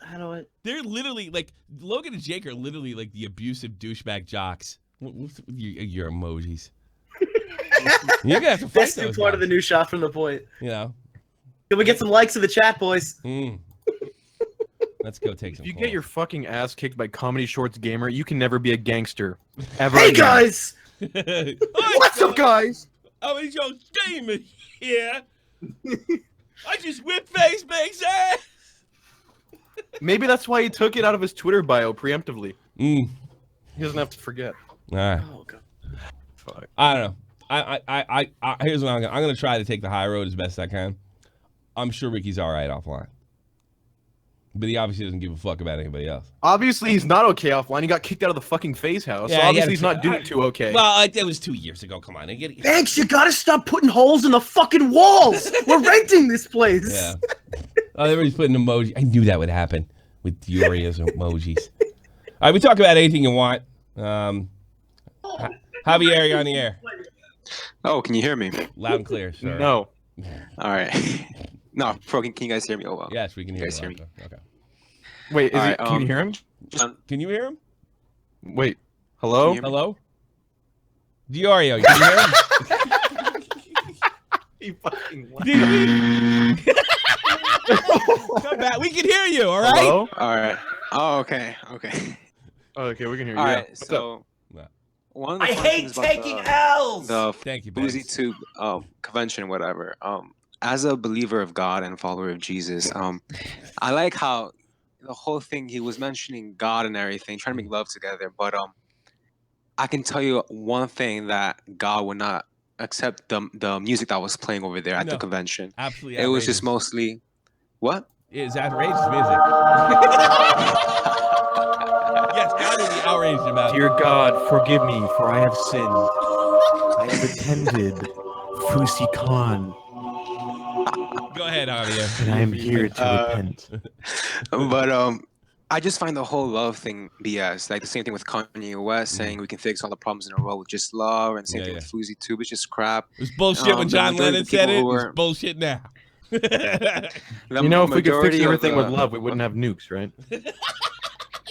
Speaker 2: I don't.
Speaker 1: They're literally like Logan and Jake are literally like the abusive douchebag jocks. What's your emojis? You're gonna have to fight
Speaker 2: That's
Speaker 1: those
Speaker 2: part of the
Speaker 1: guys,
Speaker 2: new shot from the point.
Speaker 1: You know.
Speaker 2: Can we get some likes in the chat, boys?
Speaker 1: Let's go take some.
Speaker 3: If you
Speaker 1: calls.
Speaker 3: get your fucking ass kicked by Comedy Shorts Gamer, you can never be a gangster. Ever
Speaker 2: Hey
Speaker 3: again.
Speaker 2: guys,
Speaker 3: What's up, guys?
Speaker 1: Oh, it's your demon here. I just whipped FaZe Bank's ass.
Speaker 3: Maybe that's why he took it out of his Twitter bio preemptively.
Speaker 1: All
Speaker 3: He doesn't have to forget.
Speaker 1: right.
Speaker 2: oh god,
Speaker 3: Fuck.
Speaker 1: I don't know. I here's what I'm gonna try to take the high road as best I can. I'm sure Ricky's all right offline, but he obviously doesn't give a fuck about anybody else.
Speaker 3: Obviously, he's not okay offline. He got kicked out of the fucking FaZe house.
Speaker 1: Yeah,
Speaker 3: so
Speaker 1: he
Speaker 3: obviously,
Speaker 1: had
Speaker 3: he's
Speaker 1: to-
Speaker 3: not doing too okay.
Speaker 1: Well, it was 2 years ago. Come on,
Speaker 2: Banks, you gotta stop putting holes in the fucking walls. We're renting this place.
Speaker 1: Yeah. Oh, everybody's putting emoji. I knew that would happen with Furious emojis. All right, we talk about anything you want. Javier, you're on the air.
Speaker 8: Oh, can you hear me?
Speaker 1: Loud and clear, sir.
Speaker 3: No.
Speaker 8: All right. No, can you guys hear me? Oh, well.
Speaker 1: Yes, we can hear
Speaker 8: You guys
Speaker 1: you.
Speaker 8: hear me?
Speaker 1: Okay.
Speaker 3: Wait, is
Speaker 8: All
Speaker 3: he,
Speaker 8: right,
Speaker 3: can you hear him?
Speaker 1: Can you hear him?
Speaker 3: Wait. Hello?
Speaker 8: Can you hear me?
Speaker 1: Hello? Diorio, can you hear him?
Speaker 3: He fucking
Speaker 1: Come back. We can hear you, all right?
Speaker 3: Hello?
Speaker 8: All right. Oh, okay. Okay.
Speaker 3: Oh, okay, we can hear you.
Speaker 8: All
Speaker 3: Yeah.
Speaker 8: right.
Speaker 3: What's up?
Speaker 8: So,
Speaker 1: What?
Speaker 8: one of the
Speaker 5: I
Speaker 8: fun
Speaker 5: hate
Speaker 8: things about
Speaker 5: taking L's.
Speaker 8: the
Speaker 1: Thank you,
Speaker 8: Boozy
Speaker 1: Banks.
Speaker 8: Tube convention, whatever. As a believer of God and follower of Jesus, I like how the whole thing he was mentioning God and everything, trying to make love together. But I can tell you one thing that God would not accept the music that was playing over there at
Speaker 1: No.
Speaker 8: the convention.
Speaker 1: Absolutely
Speaker 8: It was just
Speaker 1: outrageous.
Speaker 8: mostly what?
Speaker 1: It's outrageous music. Yes, God would be outraged about it.
Speaker 3: Dear God, forgive me, for I have sinned. I have attended Fusi Khan,
Speaker 1: Go ahead, Javier.
Speaker 3: and I am here to repent.
Speaker 8: But I just find the whole love thing BS. Like the same thing with Kanye West saying we can fix all the problems in a row with just love, and same
Speaker 1: Yeah,
Speaker 8: thing
Speaker 1: yeah.
Speaker 8: with Fuzi too. It's just crap.
Speaker 1: It was bullshit when
Speaker 8: the
Speaker 1: John
Speaker 8: majority
Speaker 1: Lennon
Speaker 8: of the
Speaker 1: said it.
Speaker 8: people who
Speaker 1: It's
Speaker 8: were-
Speaker 1: bullshit now.
Speaker 3: You know, if we could fix
Speaker 8: majority of
Speaker 3: everything with
Speaker 8: the-
Speaker 3: love, we wouldn't have nukes, right?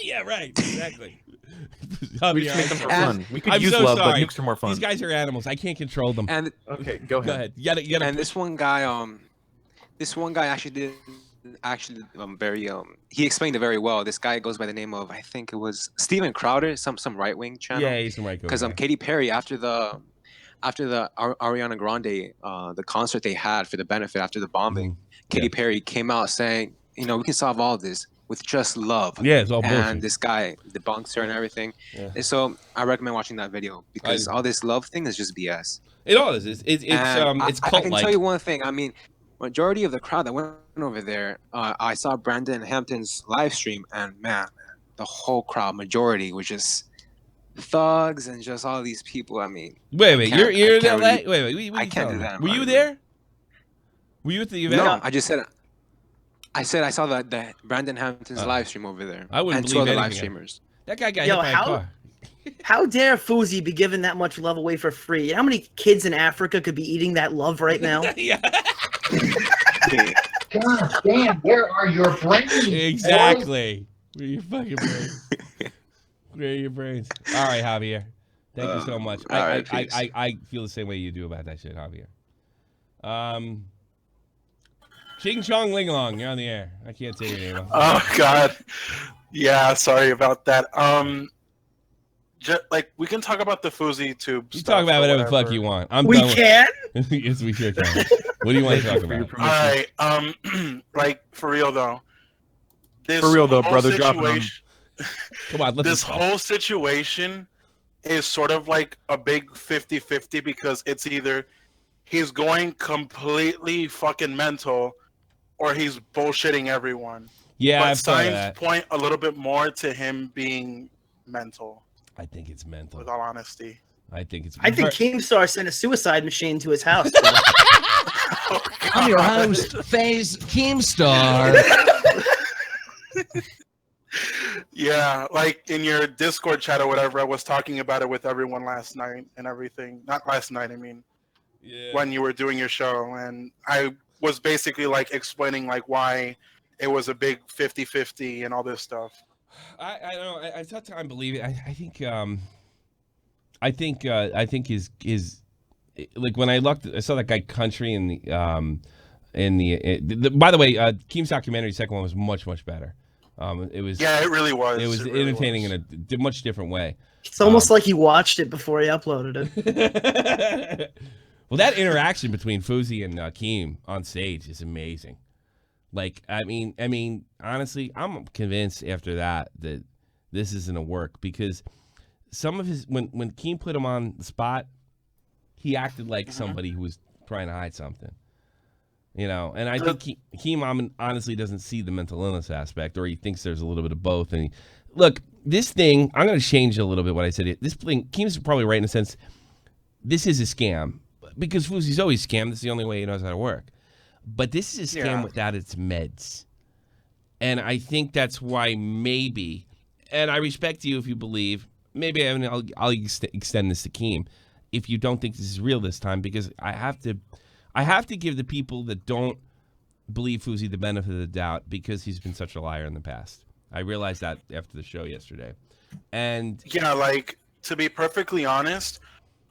Speaker 1: Yeah, right. Exactly.
Speaker 3: We
Speaker 1: Javier,
Speaker 3: just make them for
Speaker 8: And-
Speaker 3: fun. We could
Speaker 1: I'm
Speaker 3: use
Speaker 1: so
Speaker 3: love,
Speaker 1: sorry.
Speaker 3: but nukes are more fun.
Speaker 1: These guys are animals. I can't control them.
Speaker 8: And
Speaker 3: Okay, go ahead.
Speaker 1: Go ahead. You gotta
Speaker 8: and this one guy actually did very he explained it very well. This guy goes by the name of, I think it was Steven Crowder, some right wing channel.
Speaker 1: Yeah, he's some right.
Speaker 8: Because Katy Perry, after the after the Ariana Grande the concert they had for the benefit after the bombing, Katy Perry came out saying, you know, we can solve all this with just love.
Speaker 1: Yeah, it's all bullshit.
Speaker 8: And this guy debunks her and everything. And so I recommend watching that video because all this love thing is just BS.
Speaker 1: It all is. It's cult-like.
Speaker 8: I can tell you one thing. I mean, majority of the crowd that went over there, I saw Brandon Hampton's live stream, and man, the whole crowd, majority, was just thugs and just all these people. I mean,
Speaker 1: wait, you're in LA? Wait,
Speaker 8: I can't do that.
Speaker 1: Were you there? Were you at the event?
Speaker 8: No, I just said. I said I saw the Brandon Hampton's live stream over there.
Speaker 1: I wouldn't
Speaker 8: and
Speaker 1: believe
Speaker 8: 2 other live
Speaker 1: anything.
Speaker 8: streamers.
Speaker 1: That guy got hit by a car.
Speaker 2: How dare FaZe be giving that much love away for free? How many kids in Africa could be eating that love right now?
Speaker 1: Yeah.
Speaker 9: God damn, where are your brains?
Speaker 1: Exactly. Where are your fucking brains? Where are your brains? All right, Javier. Thank you so much. I feel the same way you do about that shit, Javier. Ching Chong Ling Long, you're on the air. I can't say your name.
Speaker 10: Oh God. Yeah, sorry about that. Like we can talk about the FaZe tube.
Speaker 1: You talk about whatever the fuck you want.
Speaker 2: We can.
Speaker 1: Yes, we sure can. What do you want to talk about?
Speaker 10: All right. Like for real though.
Speaker 3: For real though, brother, drop it.
Speaker 1: Come on, let's.
Speaker 10: This whole situation is sort of like a big 50-50 because it's either he's going completely fucking mental or he's bullshitting everyone.
Speaker 1: Yeah,
Speaker 10: but
Speaker 1: I've thought of
Speaker 10: signs
Speaker 1: that.
Speaker 10: point a little bit more to him being mental.
Speaker 1: I think it's mental.
Speaker 10: With all honesty.
Speaker 1: I think it's.
Speaker 2: I think Keemstar sent a suicide machine to his house.
Speaker 11: I'm your host, FaZe Keemstar.
Speaker 10: Yeah, like in your Discord chat or whatever, I was talking about it with everyone last night and everything. Not last night, I mean. Yeah. When you were doing your show, and I was basically like explaining like why it was a big 50-50 and all this stuff.
Speaker 1: I don't know. I tough time believing. I think his like when I saw that guy Country in the by the way, Keem's documentary, second one was much better. It was.
Speaker 10: Yeah, it really was.
Speaker 1: It was entertaining in a much different way.
Speaker 2: It's almost like he watched it before he uploaded
Speaker 1: it. Well, that interaction between FaZe and Keem on stage is amazing. Like, I mean, honestly, I'm convinced after that this isn't a work because some of his when Keem put him on the spot, he acted like somebody who was trying to hide something. You know, and I think Keem honestly doesn't see the mental illness aspect, or he thinks there's a little bit of both. And look, this thing, I'm going to change a little bit what I said. This thing, Keem's probably right in a sense. This is a scam because FaZe's always scammed. That's the only way he knows how to work. But this is a scam without its meds, and I think that's why maybe. And I respect you if you believe. Maybe I'll extend this to Keem if you don't think this is real this time, because I have to give the people that don't believe FaZe the benefit of the doubt because he's been such a liar in the past. I realized that after the show yesterday. And
Speaker 10: yeah, like to be perfectly honest,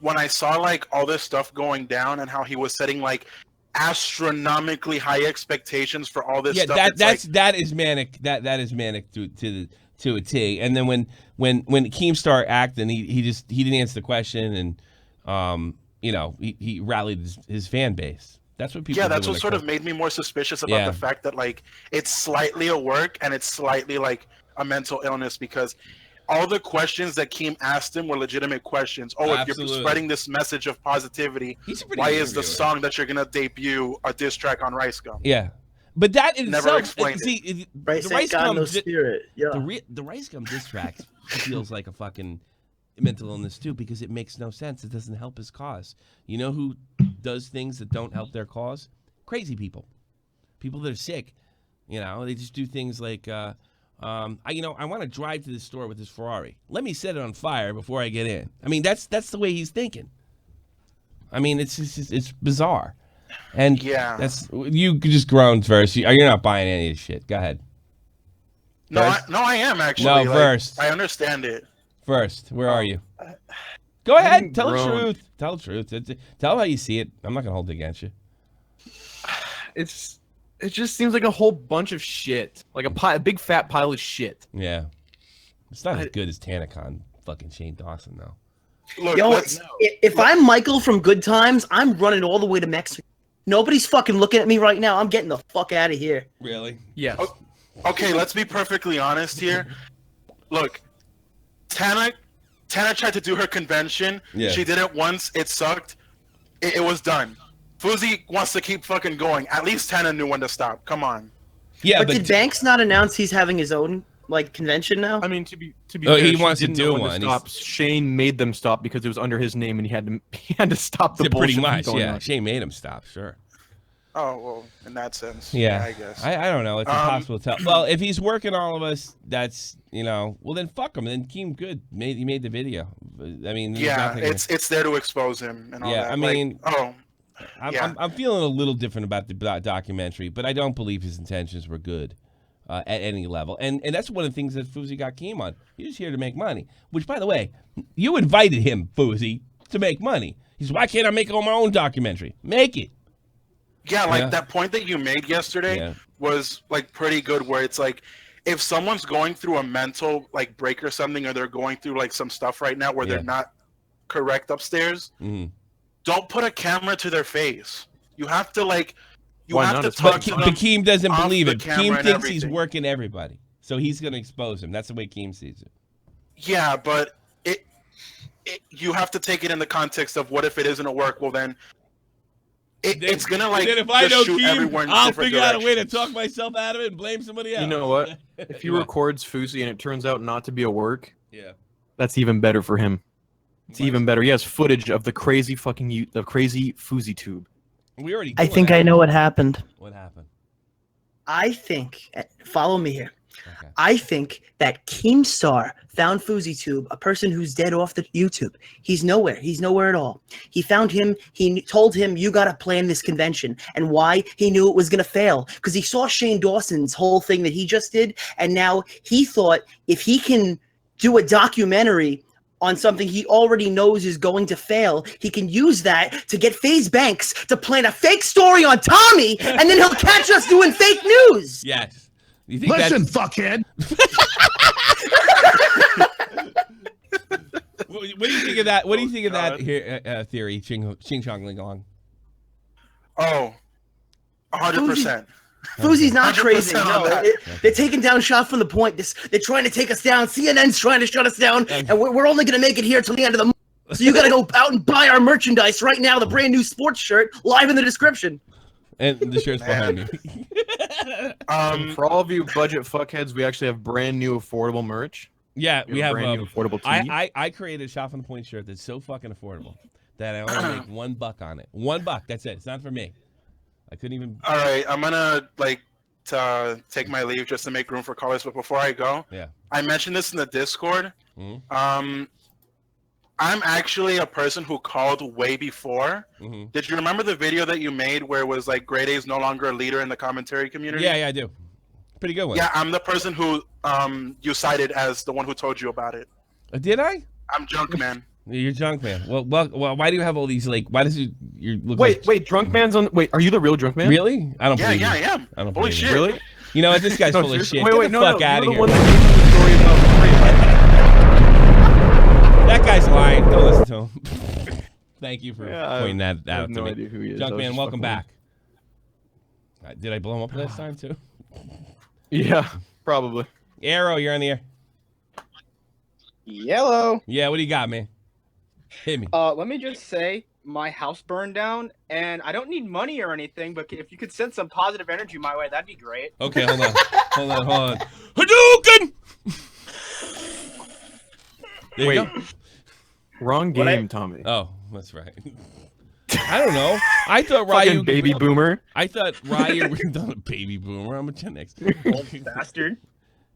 Speaker 10: when I saw like all this stuff going down and how he was setting like astronomically high expectations for all this stuff.
Speaker 1: That is manic. That is manic to a T. And then when Keemstar acted, he didn't answer the question, and he rallied his fan base. That's what people.
Speaker 10: Yeah, that's what sort of made me more suspicious about the fact that like it's slightly a work and it's slightly like a mental illness, because all the questions that Keem asked him were legitimate questions. Oh, if you're spreading this message of positivity, why is the song that you're gonna debut a diss track on Rice Gum?
Speaker 1: Yeah, but that in
Speaker 10: never explained
Speaker 2: it. The Rice Gum no spirit. Yeah,
Speaker 1: the Rice Gum diss track feels like a fucking mental illness too, because it makes no sense. It doesn't help his cause. You know who does things that don't help their cause? Crazy people that are sick. You know, they just do things like. I want to drive to the store with this Ferrari. Let me set it on fire before I get in. I mean, that's the way he's thinking. I mean, it's bizarre, and that's you could just groan first. You're not buying any of this shit. Go ahead.
Speaker 10: No, I am actually.
Speaker 1: No, Versts.
Speaker 10: I understand it.
Speaker 1: Versts, where are you? Go ahead. Tell the truth. Tell the truth. Tell how you see it. I'm not gonna hold it against you.
Speaker 3: It just seems like a whole bunch of shit. Like a big fat pile of shit.
Speaker 1: Yeah. It's not as good as Tanacon fucking Shane Dawson, though.
Speaker 10: Look,
Speaker 2: Yo, if I'm Michael from Good Times, I'm running all the way to Mexico. Nobody's fucking looking at me right now. I'm getting the fuck out of here.
Speaker 1: Really?
Speaker 3: Yes.
Speaker 10: Okay, let's be perfectly honest here. Look, Tana tried to do her convention.
Speaker 1: Yeah.
Speaker 10: She did it once. It sucked. It was done. FaZe wants to keep fucking going. At least Tana knew when to stop. Come on.
Speaker 1: Yeah,
Speaker 2: but did Banks not announce he's having his own like convention now?
Speaker 3: I mean, to be
Speaker 1: Oh,
Speaker 3: fair,
Speaker 1: he
Speaker 3: she
Speaker 1: wants to
Speaker 3: didn't
Speaker 1: do
Speaker 3: know when
Speaker 1: one.
Speaker 3: stop. Shane made them stop because it was under his name, and he had to stop the
Speaker 1: Yeah,
Speaker 3: bullshit.
Speaker 1: pretty much,
Speaker 3: going
Speaker 1: yeah.
Speaker 3: on.
Speaker 1: Shane made him stop, sure.
Speaker 10: Oh, well, in that sense.
Speaker 1: Yeah,
Speaker 10: I guess.
Speaker 1: I don't know. It's impossible to tell. Well, if he's working all of us, that's, well, then fuck him. Then Keem good. He made the video. I mean,
Speaker 10: yeah, it's there to expose him and all
Speaker 1: yeah,
Speaker 10: that.
Speaker 1: I mean,
Speaker 10: I'm
Speaker 1: feeling a little different about the documentary, but I don't believe his intentions were good at any level. And that's one of the things that FaZe got Keem on. He was here to make money. Which, by the way, you invited him, FaZe, to make money. He said, why can't I make it on my own documentary? Make it.
Speaker 10: Yeah, like that point that you made yesterday was like pretty good, where it's like if someone's going through a mental like break or something, or they're going through like some stuff right now where they're not correct upstairs, don't put a camera to their face. You have to like have to talk to them.
Speaker 1: But Keem doesn't believe it. Keem thinks he's
Speaker 10: everything.
Speaker 1: working everybody. So he's going to expose him. That's the way Keem sees it.
Speaker 10: Yeah, but you have to take it in the context of what if it isn't a work? Well, then it's gonna like
Speaker 1: then if I
Speaker 10: just
Speaker 1: know
Speaker 10: shoot
Speaker 1: Keem,
Speaker 10: everywhere in
Speaker 1: I'll
Speaker 10: different
Speaker 1: figure out a way to
Speaker 10: directions.
Speaker 1: talk myself out of it and blame somebody else.
Speaker 3: You know what? If he records FaZe and it turns out not to be a work,
Speaker 1: yeah,
Speaker 3: that's even better for him. It's even better. He has footage of the crazy crazy FaZe tube.
Speaker 1: We already.
Speaker 2: I think I know what happened.
Speaker 1: What happened?
Speaker 2: I think, follow me here. Okay. I think that Keemstar found FouseyTube, a person who's dead off the YouTube. He's nowhere. He's nowhere at all. He found him. He told him, you got to plan this convention. And why? He knew it was going to fail. Because he saw Shane Dawson's whole thing that he just did. And now he thought if he can do a documentary on something he already knows is going to fail, he can use that to get FaZe Banks to plan a fake story on Tommy, and then he'll catch us doing fake news.
Speaker 1: Yes. You think
Speaker 11: Listen, fuckhead.
Speaker 1: What do you think of that? What do you think of that here, theory, Ching Chong Ling Long?
Speaker 10: Oh, 100%.
Speaker 2: Fousey's not crazy.
Speaker 10: on
Speaker 2: No,
Speaker 10: that.
Speaker 2: they're taking down shot from the point. They're trying to take us down. CNN's trying to shut us down, and we're only going to make it here till the end of the month. So you got to go out and buy our merchandise right now. The brand new sports shirt, live in the description.
Speaker 1: And the shirt's behind me.
Speaker 3: For all of you budget fuckheads, we actually have brand new affordable merch.
Speaker 1: Yeah, we have
Speaker 3: brand new affordable tee.
Speaker 1: I created a Shot from the Point shirt that's so fucking affordable that I only make $1 on it. $1. That's it. It's not for me. I couldn't even.
Speaker 10: All right, I'm gonna take my leave just to make room for callers. But before I go, I mentioned this in the Discord. I'm actually a person who called way before. Did you remember the video that you made where it was like Grade A is no longer a leader in the commentary community?
Speaker 1: Yeah, I do. Pretty good one.
Speaker 10: Yeah, I'm the person who you cited as the one who told you about it.
Speaker 1: Did I?
Speaker 10: I'm Junk Man.
Speaker 1: You're Junk Man. Well, why do you have all these why does you look
Speaker 3: wait, Drunk Man's on. Wait, are you the real Drunk Man?
Speaker 1: Really? I don't believe you.
Speaker 10: I am.
Speaker 1: I don't
Speaker 10: Holy
Speaker 1: believe
Speaker 10: shit.
Speaker 1: you.
Speaker 3: Really?
Speaker 1: You know what? This guy's full of shit.
Speaker 3: Wait,
Speaker 1: Get the fuck out of
Speaker 3: you're
Speaker 1: here.
Speaker 3: the one that gave me the story about
Speaker 1: That guy's lying. Don't listen to him. Thank you for pointing that out
Speaker 3: I have
Speaker 1: to
Speaker 3: no
Speaker 1: me.
Speaker 3: idea who he is.
Speaker 1: Junk
Speaker 3: I was
Speaker 1: Man,
Speaker 3: just
Speaker 1: welcome
Speaker 3: fucking
Speaker 1: back. Did I blow him up last time too?
Speaker 3: Yeah, probably.
Speaker 1: Arrow, you're on the air.
Speaker 12: Yellow.
Speaker 1: Yeah, what do you got, man? Hit me.
Speaker 12: Let me just say, my house burned down, and I don't need money or anything, but if you could send some positive energy my way, that'd be great.
Speaker 1: Okay, hold on. Hadouken! There you go.
Speaker 3: Wrong game, Tommy.
Speaker 1: Oh, that's right. I don't know. I thought Ryu
Speaker 3: Fucking baby boomer.
Speaker 1: I thought Ryu baby boomer. I'm a Gen X.
Speaker 12: Old bastard.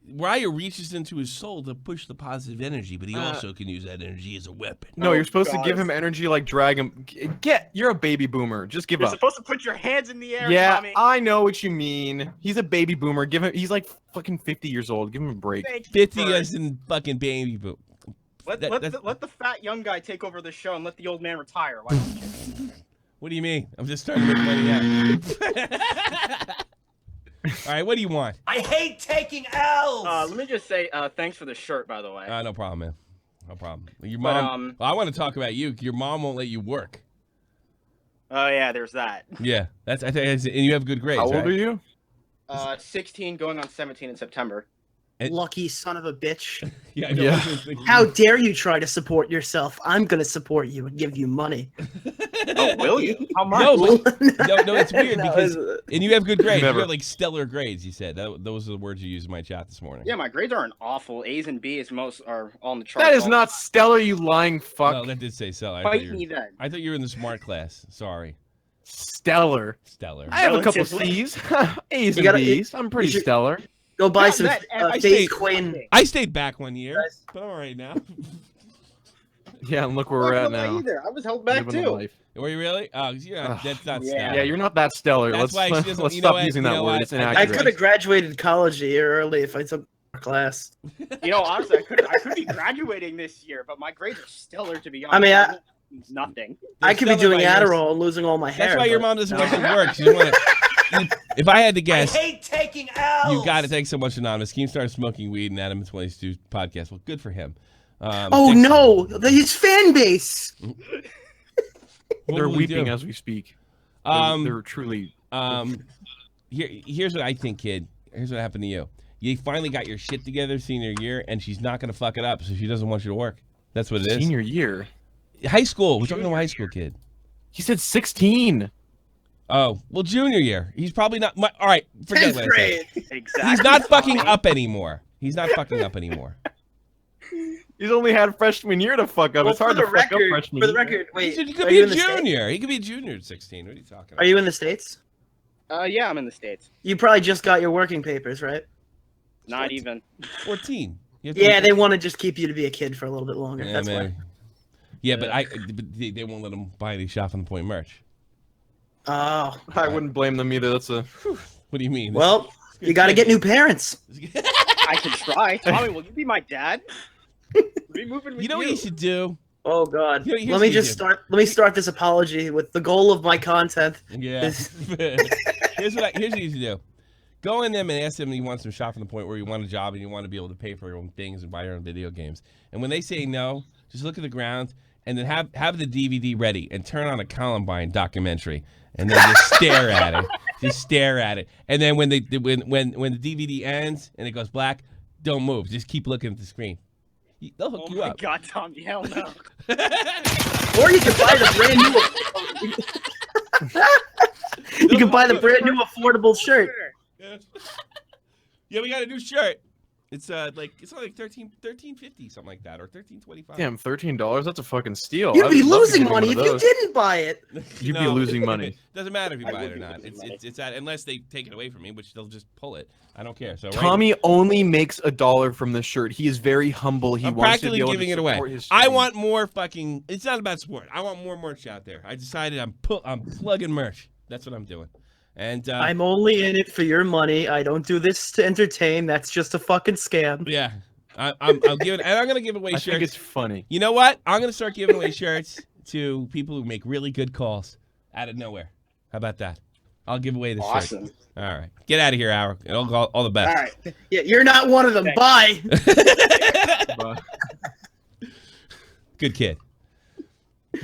Speaker 1: Ryu reaches into his soul to push the positive energy, but he also can use that energy as a weapon.
Speaker 3: No, you're supposed to give him energy like drag him. You're a baby boomer. Just give
Speaker 12: You're
Speaker 3: up.
Speaker 12: supposed to put your hands in the air,
Speaker 3: Yeah,
Speaker 12: Tommy.
Speaker 3: I know what you mean. He's a baby boomer. Give him. He's like fucking 50 years old. Give him a break.
Speaker 1: 50 as in fucking baby boomer.
Speaker 12: Let the fat young guy take over the show and let the old man retire. Why don't you?
Speaker 1: What do you mean? I'm just trying to make money out. All right, what do you want?
Speaker 12: I hate taking L's. Let me just say, thanks for the shirt, by the way.
Speaker 1: No problem, man. No problem. Your mom. I want to talk about you. Your mom won't let you work.
Speaker 12: Oh yeah, there's that.
Speaker 1: Yeah, that's. I think. And you have good grades.
Speaker 3: How old
Speaker 1: right?
Speaker 3: are you?
Speaker 12: 16 going on 17 in September.
Speaker 2: Lucky son of a bitch.
Speaker 1: Yeah.
Speaker 2: How dare you try to support yourself? I'm going to support you and give you money.
Speaker 12: Oh, will you? How much?
Speaker 1: No, it's weird because and you have good grades.
Speaker 3: Never.
Speaker 1: You have like stellar grades. You said those are the words you used in my chat this morning.
Speaker 12: Yeah, my grades aren't awful. A's and B's most are all in the charts.
Speaker 3: That is not stellar, you lying fuck.
Speaker 1: No, that did say so.
Speaker 12: Fight me then.
Speaker 1: I thought you were in the smart class. Sorry.
Speaker 3: Stellar.
Speaker 1: I
Speaker 3: have a couple C's, A's and B's. I'm pretty stellar.
Speaker 2: Go buy some FaZe Queen.
Speaker 1: I stayed back 1 year, but I'm all right now.
Speaker 3: Yeah, and look where we're at now.
Speaker 12: Either. I was held back too.
Speaker 1: Were you really? Oh, yeah, that's not stellar.
Speaker 3: Yeah, you're not that stellar.
Speaker 1: That's why she doesn't-
Speaker 3: Let's
Speaker 1: you know
Speaker 3: stop
Speaker 1: what?
Speaker 3: using
Speaker 1: You
Speaker 3: that
Speaker 1: know
Speaker 3: word.
Speaker 1: what?
Speaker 3: It's
Speaker 2: I
Speaker 3: inaccurate.
Speaker 2: could have graduated college a year early if I took a class.
Speaker 12: You know, honestly, I could be graduating this year, but my grades are stellar to be honest.
Speaker 2: I mean,
Speaker 12: nothing.
Speaker 2: I could be
Speaker 1: stellar
Speaker 2: doing
Speaker 1: by yours.
Speaker 2: Adderall and losing all my hair.
Speaker 1: That's why your
Speaker 2: but-
Speaker 1: mom doesn't want you to work. She doesn't want to. If I had to guess,
Speaker 5: I hate taking L's.
Speaker 1: you got it. Thanks so much, Anonymous. Keem started smoking weed in Adam and 22 podcast. Well, good for him.
Speaker 2: Oh no, his fan base.
Speaker 3: They're
Speaker 1: will we
Speaker 3: weeping
Speaker 1: do?
Speaker 3: as we speak. They're truly.
Speaker 1: Here's what I think, kid. Here's what happened to you. You finally got your shit together senior year, and she's not going to fuck it up, so she doesn't want you to work. That's what it is.
Speaker 3: Senior year.
Speaker 1: High school. We're talking about high school kid.
Speaker 3: He said 16.
Speaker 1: Oh, well, junior year. He's probably not. All right, forget
Speaker 2: 10th
Speaker 1: what I
Speaker 2: grade.
Speaker 1: said.
Speaker 12: Exactly.
Speaker 1: He's not fucking up anymore. He's not fucking up anymore.
Speaker 3: He's only had freshman year to fuck up.
Speaker 2: Well,
Speaker 3: It's hard to fuck up freshman
Speaker 2: for the
Speaker 3: year.
Speaker 2: record, wait.
Speaker 1: He could
Speaker 2: are
Speaker 1: be
Speaker 2: you
Speaker 1: a
Speaker 2: in the States?
Speaker 1: junior. He could be a junior at 16. What are you talking about?
Speaker 2: Are you in the States?
Speaker 12: Yeah, I'm in the States.
Speaker 2: You probably just got your working papers, right?
Speaker 12: Not even.
Speaker 1: 14.
Speaker 2: Yeah, they want to just keep you to be a kid for a little bit longer.
Speaker 1: Yeah,
Speaker 2: That's
Speaker 1: maybe.
Speaker 2: why.
Speaker 1: Yeah, but they won't let him buy any Shop on the Point merch.
Speaker 2: Oh.
Speaker 3: I wouldn't blame them either. That's a.
Speaker 1: What do you mean?
Speaker 2: Well, you got to get new parents.
Speaker 12: I could try. Tommy, will you be my dad? We moving with
Speaker 1: You know what you should do?
Speaker 2: Oh God.
Speaker 1: Here's
Speaker 2: Let
Speaker 1: what
Speaker 2: me
Speaker 1: you
Speaker 2: just
Speaker 1: do.
Speaker 2: start. Let me start this apology with the goal of my content.
Speaker 1: Yeah.
Speaker 2: is-
Speaker 1: here's what you should do. Go in them and ask them if you want some Shop on the Point where you want a job and you want to be able to pay for your own things and buy your own video games. And when they say no, just look at the ground and then have the DVD ready and turn on a Columbine documentary and then just stare at it. Just stare at it. And then when the DVD ends and it goes black, don't move. Just keep looking at the screen. They'll hook you
Speaker 12: Oh my
Speaker 1: up.
Speaker 12: God, Tommy, hell no.
Speaker 2: Or you can buy the brand new. You can buy the brand new affordable shirt.
Speaker 1: Yeah, we got a new shirt. It's only like $13.50 something like that, or $13.25.
Speaker 3: Damn, $13. That's a fucking steal.
Speaker 2: You'd
Speaker 3: I
Speaker 2: be
Speaker 3: would love to
Speaker 2: losing
Speaker 3: get one
Speaker 2: money
Speaker 3: of
Speaker 2: if you
Speaker 3: those.
Speaker 2: didn't buy it.
Speaker 3: You'd be
Speaker 1: No.
Speaker 3: losing money.
Speaker 1: Doesn't matter if you
Speaker 12: I
Speaker 1: buy it
Speaker 12: would
Speaker 1: or
Speaker 12: be
Speaker 1: not.
Speaker 12: losing money.
Speaker 1: It's at unless they take it away from me, which they'll just pull it. I don't care. So
Speaker 3: Tommy only makes $1 from this shirt. He is very humble. He
Speaker 1: I'm
Speaker 3: wants to
Speaker 1: practically
Speaker 3: be able
Speaker 1: giving
Speaker 3: to
Speaker 1: it away.
Speaker 3: support his
Speaker 1: I
Speaker 3: stream.
Speaker 1: want more fucking. It's not about support. I want more merch out there. I decided I'm plugging merch. That's what I'm doing. And
Speaker 2: I'm only in it for your money. I don't do this to entertain. That's just a fucking scam.
Speaker 1: yeah, I'll give it, and I'm gonna give away
Speaker 3: I
Speaker 1: shirts.
Speaker 3: think it's funny.
Speaker 1: You know what? I'm gonna start giving away shirts to people who make really good calls out of nowhere. How about that? I'll give away the shirt.
Speaker 12: Awesome.
Speaker 1: All right, get out of here, Howard. And all the best.
Speaker 2: All right. Yeah, you're not one of them. Bye.
Speaker 1: Good kid.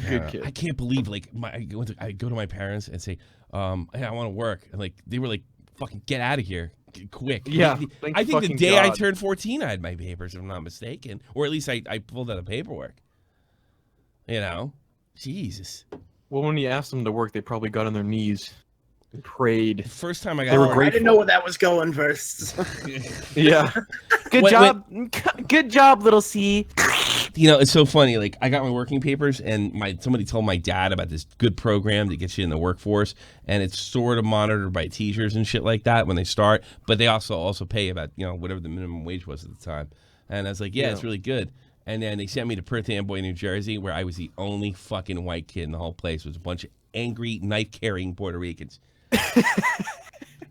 Speaker 3: Good kid.
Speaker 1: I can't believe I go to my parents and say, hey, I want to work, and they were like, fucking get out of here, quick.
Speaker 3: Yeah,
Speaker 1: I
Speaker 3: thank
Speaker 1: think the
Speaker 3: fucking
Speaker 1: day I
Speaker 3: God.
Speaker 1: turned 14, I had my papers, if I'm not mistaken, or at least I pulled out the paperwork. You know, Jesus.
Speaker 3: Well, when you asked them to work, they probably got on their knees and prayed.
Speaker 1: First time I got,
Speaker 3: They were
Speaker 2: I
Speaker 3: grateful.
Speaker 2: didn't know where that was going, Versts.
Speaker 3: Yeah. Good job. Good job, little C.
Speaker 1: You know, it's so funny. Like, I got my working papers, and somebody told my dad about this good program that gets you in the workforce, and it's sort of monitored by teachers and shit like that when they start, but they also pay about, whatever the minimum wage was at the time. And I was like, yeah, it's really good. And then they sent me to Perth Amboy, New Jersey, where I was the only fucking white kid in the whole place. It was a bunch of angry, knife-carrying Puerto Ricans.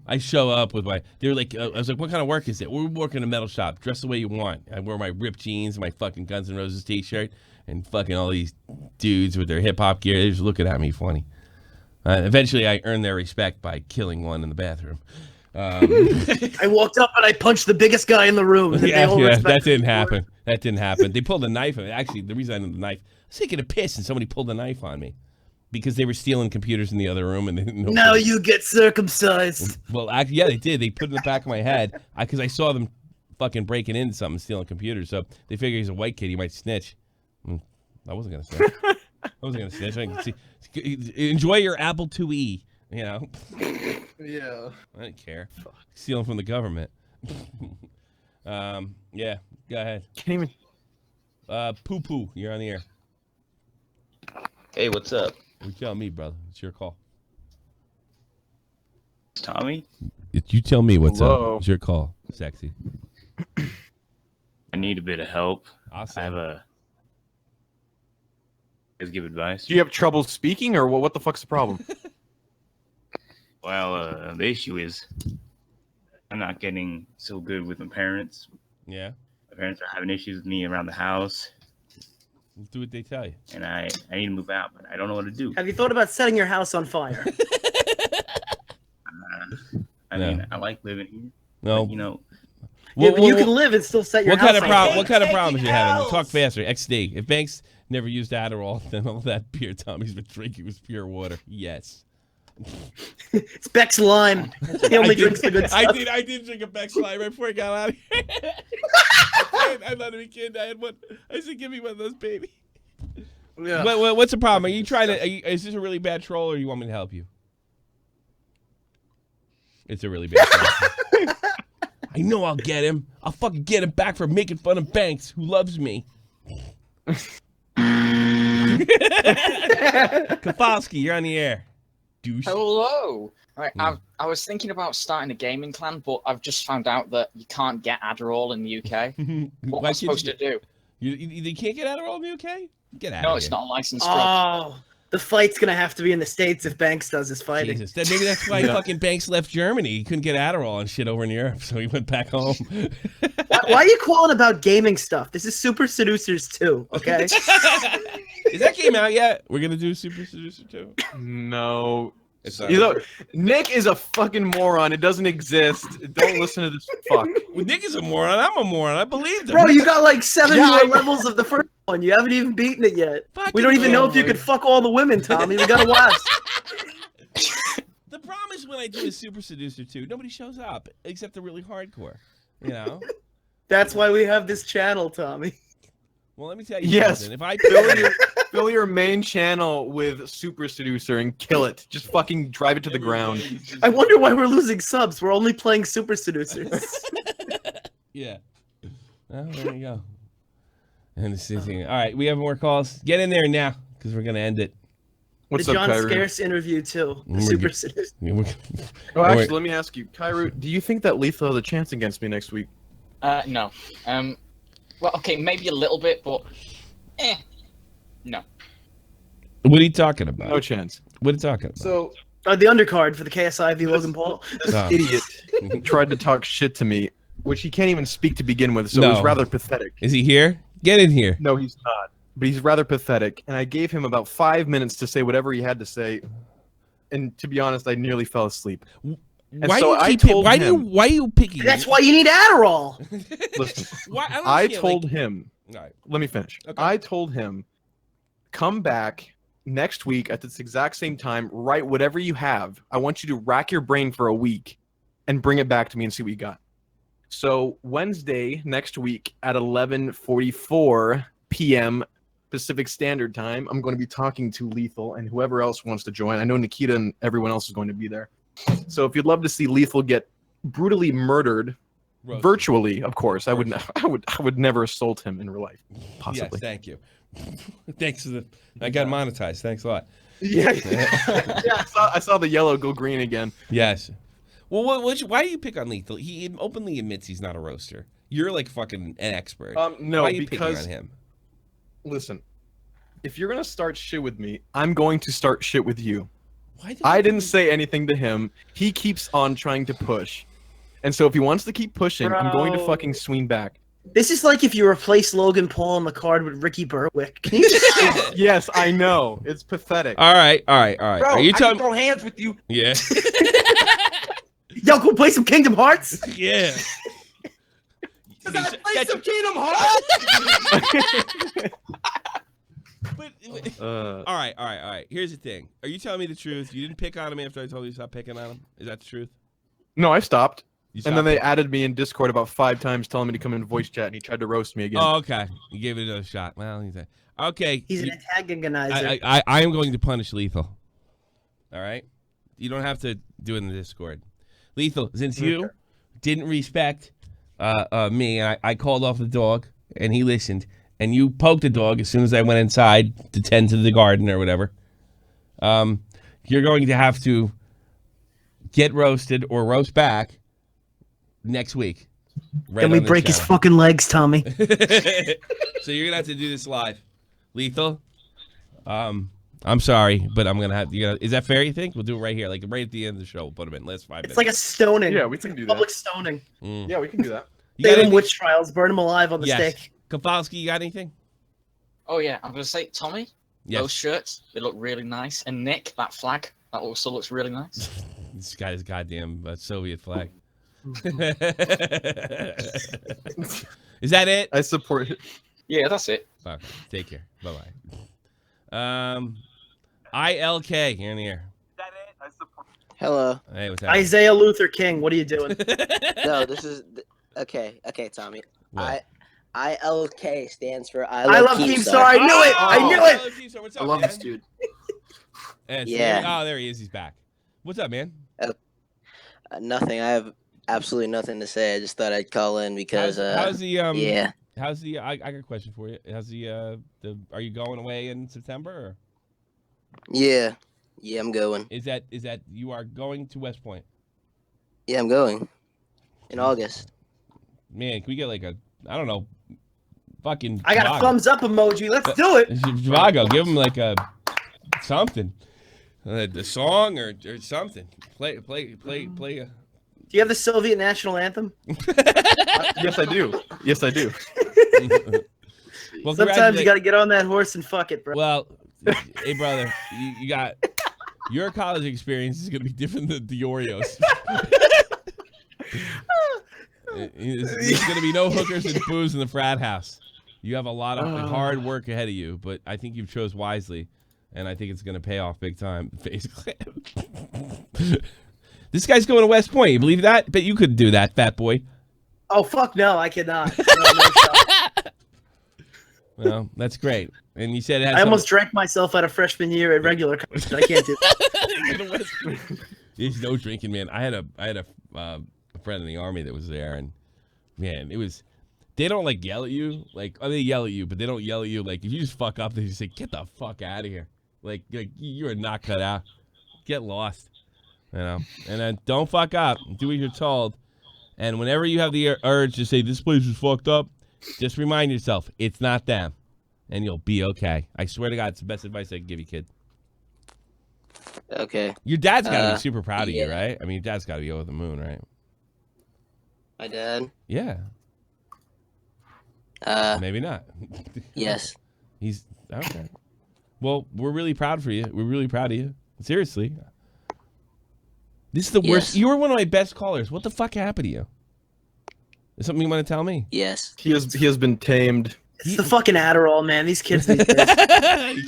Speaker 1: I show up with they were like, I was like, what kind of work is it? We're working in a metal shop. Dress the way you want. I wear my ripped jeans, my fucking Guns N' Roses t-shirt, and fucking all these dudes with their hip-hop gear. They're just looking at me funny. Eventually, I earned their respect by killing one in the bathroom.
Speaker 2: I walked up and I punched the biggest guy in the room. And
Speaker 1: Yeah,
Speaker 2: they all
Speaker 1: that didn't happen. That didn't happen. They pulled a knife. Actually, the reason I know the knife, I was taking a piss and somebody pulled a knife on me because they were stealing computers in the other room and they didn't know.
Speaker 2: Now you get circumcised.
Speaker 1: Well, actually, yeah, they did. They put it in the back of my head because I saw them fucking breaking into something, stealing computers. So they figure he's a white kid, he might snitch. I wasn't gonna snitch. I wasn't gonna snitch. I can see. Enjoy your Apple IIe. You know.
Speaker 3: Yeah.
Speaker 1: I didn't care. Stealing from the government. Yeah. Go ahead.
Speaker 3: Can't even.
Speaker 1: Poo poo. You're on the air.
Speaker 13: Hey, what's up?
Speaker 1: You tell me, brother. It's your call.
Speaker 13: Tommy?
Speaker 1: You tell me what's
Speaker 3: Hello.
Speaker 1: up. It's your call, sexy.
Speaker 13: I need a bit of help.
Speaker 1: Awesome.
Speaker 13: I have a. Guys give advice.
Speaker 3: Do you have trouble speaking, or what the fuck's the problem?
Speaker 13: Well, the issue is I'm not getting so good with my parents.
Speaker 1: Yeah.
Speaker 13: My parents are having issues with me around the house.
Speaker 1: Do what they tell you.
Speaker 13: And I need to move out, but I don't know what to do.
Speaker 2: Have you thought about setting your house on fire?
Speaker 13: I mean, I like living here.
Speaker 1: No.
Speaker 13: But, you know.
Speaker 2: Yeah, but you can live and still set your house on fire.
Speaker 1: What kind of problems you having? Talk faster. XD. If Banks never used Adderall, then all that beer Tommy's been drinking was pure water. Yes.
Speaker 2: It's Beck's Lime. He only drinks the good stuff.
Speaker 1: I did drink a Beck's Lime right before I got out of here. I thought to be kidding. I had one. I said, give me one of those, baby.
Speaker 3: Yeah.
Speaker 1: What's the problem? Are you trying to? Is this a really bad troll, or you want me to help you? It's a really bad troll. I know I'll get him. I'll fucking get him back for making fun of Banks, who loves me. Kowalski, you're on the air. Douche.
Speaker 14: Hello. Right, I was thinking about starting a gaming clan, but I've just found out that you can't get Adderall in the UK. What am I supposed to do?
Speaker 1: You can't get Adderall in the UK? Get out
Speaker 14: No,
Speaker 1: of
Speaker 14: it's
Speaker 1: here.
Speaker 14: not a licensed drug.
Speaker 2: Oh, the fight's gonna have to be in the States if Banks does his fighting.
Speaker 1: Jesus. Maybe that's why fucking Banks left Germany. He couldn't get Adderall and shit over in Europe, so he went back home.
Speaker 2: Why are you calling about gaming stuff? This is Super Seducers 2, okay?
Speaker 1: Is that game out yet? We're gonna do Super Seducer 2?
Speaker 3: No.
Speaker 1: It's
Speaker 3: Nick is a fucking moron. It doesn't exist. Don't listen to this fuck.
Speaker 1: Well, Nick is a moron. I'm a moron. I believed him.
Speaker 2: Bro, you got like 7 more levels of the first one. You haven't even beaten it yet. We don't even know if you could fuck all the women, Tommy. We gotta watch.
Speaker 1: The problem is when I do a Super Seducer 2, nobody shows up except the really hardcore. You know?
Speaker 2: That's why we have this channel, Tommy.
Speaker 1: Well, let me tell you
Speaker 3: Yes.
Speaker 1: something. If I
Speaker 3: fill your main channel with Super Seducer and kill it. Just fucking drive it to the ground.
Speaker 2: I wonder why we're losing subs. We're only playing Super Seducers.
Speaker 1: Yeah. Oh, there you go. And all right, we have more calls. Get in there now, because we're gonna end it.
Speaker 3: What's
Speaker 2: the
Speaker 3: up,
Speaker 2: John
Speaker 3: Kyrie?
Speaker 2: Scarce interview too. The
Speaker 1: We're
Speaker 2: Super
Speaker 1: good.
Speaker 2: Seducer.
Speaker 3: Oh, actually, let me ask you, Kyrie, do you think that Lethal has a chance against me next week?
Speaker 14: No. Well, okay, maybe a little bit, but no.
Speaker 1: What are you talking about?
Speaker 3: No chance.
Speaker 1: What are you talking about?
Speaker 3: So
Speaker 2: the undercard for the KSI v Logan Paul.
Speaker 3: this idiot tried to talk shit to me, which he can't even speak to begin with, so it was
Speaker 1: No.
Speaker 3: rather pathetic.
Speaker 1: Is he here? Get in here.
Speaker 3: No, he's not. But he's rather pathetic, and I gave him about 5 minutes to say whatever he had to say, and to be honest, I nearly fell asleep. And
Speaker 1: Why
Speaker 3: so
Speaker 1: do you
Speaker 3: I
Speaker 1: keep
Speaker 3: told
Speaker 1: why
Speaker 3: him,
Speaker 1: are you picking?
Speaker 2: That's why you need Adderall.
Speaker 3: Listen,
Speaker 1: Why, I don't
Speaker 3: I
Speaker 1: understand,
Speaker 3: told
Speaker 1: like-
Speaker 3: him.
Speaker 1: All right.
Speaker 3: Let me finish.
Speaker 1: Okay.
Speaker 3: I told him, come back next week at this exact same time. Write whatever you have. I want you to rack your brain for a week, and bring it back to me and see what you got. So Wednesday next week at 11:44 p.m. Pacific Standard Time, I'm going to be talking to Lethal and whoever else wants to join. I know Nikita and everyone else is going to be there. So if you'd love to see Lethal get brutally murdered, virtually, of course, I would never assault him in real life. Possibly.
Speaker 1: Yes, thank you. Thanks for the. I got monetized. Thanks a lot.
Speaker 3: Yeah, yeah. I saw the yellow go green again.
Speaker 1: Yes. Well, why do you pick on Lethal? He openly admits he's not a roaster. You're like fucking an expert.
Speaker 3: No,
Speaker 1: why are you picking
Speaker 3: because
Speaker 1: on him?
Speaker 3: Listen, if you're gonna start shit with me, I'm going to start shit with you.
Speaker 1: Why
Speaker 3: I didn't say anything to him. He keeps on trying to push, and so if he wants to keep pushing, I'm going to
Speaker 2: Bro.
Speaker 3: fucking swing back.
Speaker 2: This is like if you replace Logan Paul on the card with Ricky Berwick. Can you just
Speaker 3: Yes, I know. It's pathetic.
Speaker 1: All right.
Speaker 5: Bro,
Speaker 1: Are you
Speaker 5: I
Speaker 1: telling?
Speaker 5: can throw hands with you.
Speaker 1: Yeah.
Speaker 2: Yo, go play some Kingdom Hearts.
Speaker 1: Yeah.
Speaker 5: Play some Kingdom Hearts.
Speaker 1: All right. Here's the thing. Are you telling me the truth? You didn't pick on him after I told you to stop picking on him? Is that the truth?
Speaker 3: No, I stopped.
Speaker 1: You
Speaker 3: And then
Speaker 1: stopped
Speaker 3: they
Speaker 1: it?
Speaker 3: added me in Discord about 5 times, telling me to come in voice chat, and he tried to roast me again.
Speaker 1: Oh, okay. You gave it another shot. Well, he's okay.
Speaker 2: He's an antagonizer.
Speaker 1: I am going to punish Lethal. All right? You don't have to do it in the Discord. Lethal, since you didn't respect me, and I called off the dog, and he listened, and you poked the dog as soon as I went inside to tend to the garden or whatever, you're going to have to get roasted or roast back next week. Right
Speaker 2: Then we break his fucking legs, Tommy.
Speaker 1: So you're gonna have to do this live, Lethal. I'm sorry, but I'm gonna have. Is that fair? You think we'll do it right here, like right at the end of the show? We'll put him in last 5 minutes.
Speaker 2: It's like a stoning.
Speaker 3: Yeah, we can do that.
Speaker 2: Public stoning.
Speaker 3: Yeah, we can do that.
Speaker 2: Save him witch trials. Burn him alive on the stake.
Speaker 1: Kowalski, you got anything?
Speaker 14: Oh yeah, I'm gonna say Tommy.
Speaker 1: Yes.
Speaker 14: Those shirts, they look really nice. And Nick, that flag, that also looks really nice.
Speaker 1: This guy's goddamn Soviet flag. Is that it?
Speaker 3: I support it.
Speaker 14: Yeah, that's it.
Speaker 1: Okay, take care. Bye bye. ILK, you're in the air.
Speaker 15: Hello.
Speaker 1: Hey, what's happening?
Speaker 2: Isaiah Luther King, what are you doing?
Speaker 15: No, this is okay, Tommy.
Speaker 1: What?
Speaker 15: ILK stands for
Speaker 2: I love Keemstar. I knew it. I knew it.
Speaker 1: What's
Speaker 3: I
Speaker 1: up,
Speaker 3: love
Speaker 1: man?
Speaker 3: this dude.
Speaker 15: Yeah.
Speaker 1: Oh, there he is. He's back. What's up, man?
Speaker 15: Nothing. I have absolutely nothing to say. I just thought I'd call in because
Speaker 1: how's the
Speaker 15: yeah.
Speaker 1: How's the? I got a question for you. How's the? Are you going away in September? Or?
Speaker 15: Yeah. Yeah, I'm going.
Speaker 1: Is that you are going to West Point?
Speaker 15: Yeah, I'm going in August.
Speaker 1: Man, can we get like a I don't know, fucking?
Speaker 2: I got a thumbs up emoji. Let's do it.
Speaker 1: Vago, give him like a something, the song or something. Play.
Speaker 2: Do you have the Soviet national anthem?
Speaker 3: Yes, I do. Yes, I do.
Speaker 1: Well,
Speaker 2: sometimes you got to get on that horse and fuck it, bro.
Speaker 1: Well, hey, brother, you got your college experience is going to be different than the Oreos. There's going to be no hookers and booze in the frat house. You have a lot of hard work ahead of you, but I think you've chose wisely, and I think it's going to pay off big time. Basically, this guy's going to West Point. You believe that? Bet you could do that, fat boy.
Speaker 2: Oh fuck no, I cannot. No shot.
Speaker 1: Well, that's great. And you said it had
Speaker 2: I almost drank myself out of freshman year at regular college. I can't do that.
Speaker 1: There's no drinking, man. I had a friend in the army that was there, and man, it was. They don't like yell at you, like they yell at you, but they don't yell at you. Like if you just fuck up, they just say, "Get the fuck out of here!" Like you are not cut out. Get lost, you know. And then don't fuck up. Do what you're told. And whenever you have the urge to say this place is fucked up, just remind yourself it's not them, and you'll be okay. I swear to God, it's the best advice I can give you, kid.
Speaker 15: Okay.
Speaker 1: Your dad's got to be super proud of you, right? I mean, your dad's got to be over the moon, right?
Speaker 15: My dad?
Speaker 1: Yeah. Maybe not.
Speaker 15: Yes.
Speaker 1: He's okay. Well, we're really proud for you. We're really proud of you. Seriously. This is the worst. You were one of my best callers. What the fuck happened to you? Is something you want to tell me?
Speaker 15: Yes.
Speaker 3: He has been tamed.
Speaker 2: It's the fucking Adderall, man. These kids these days.
Speaker 1: You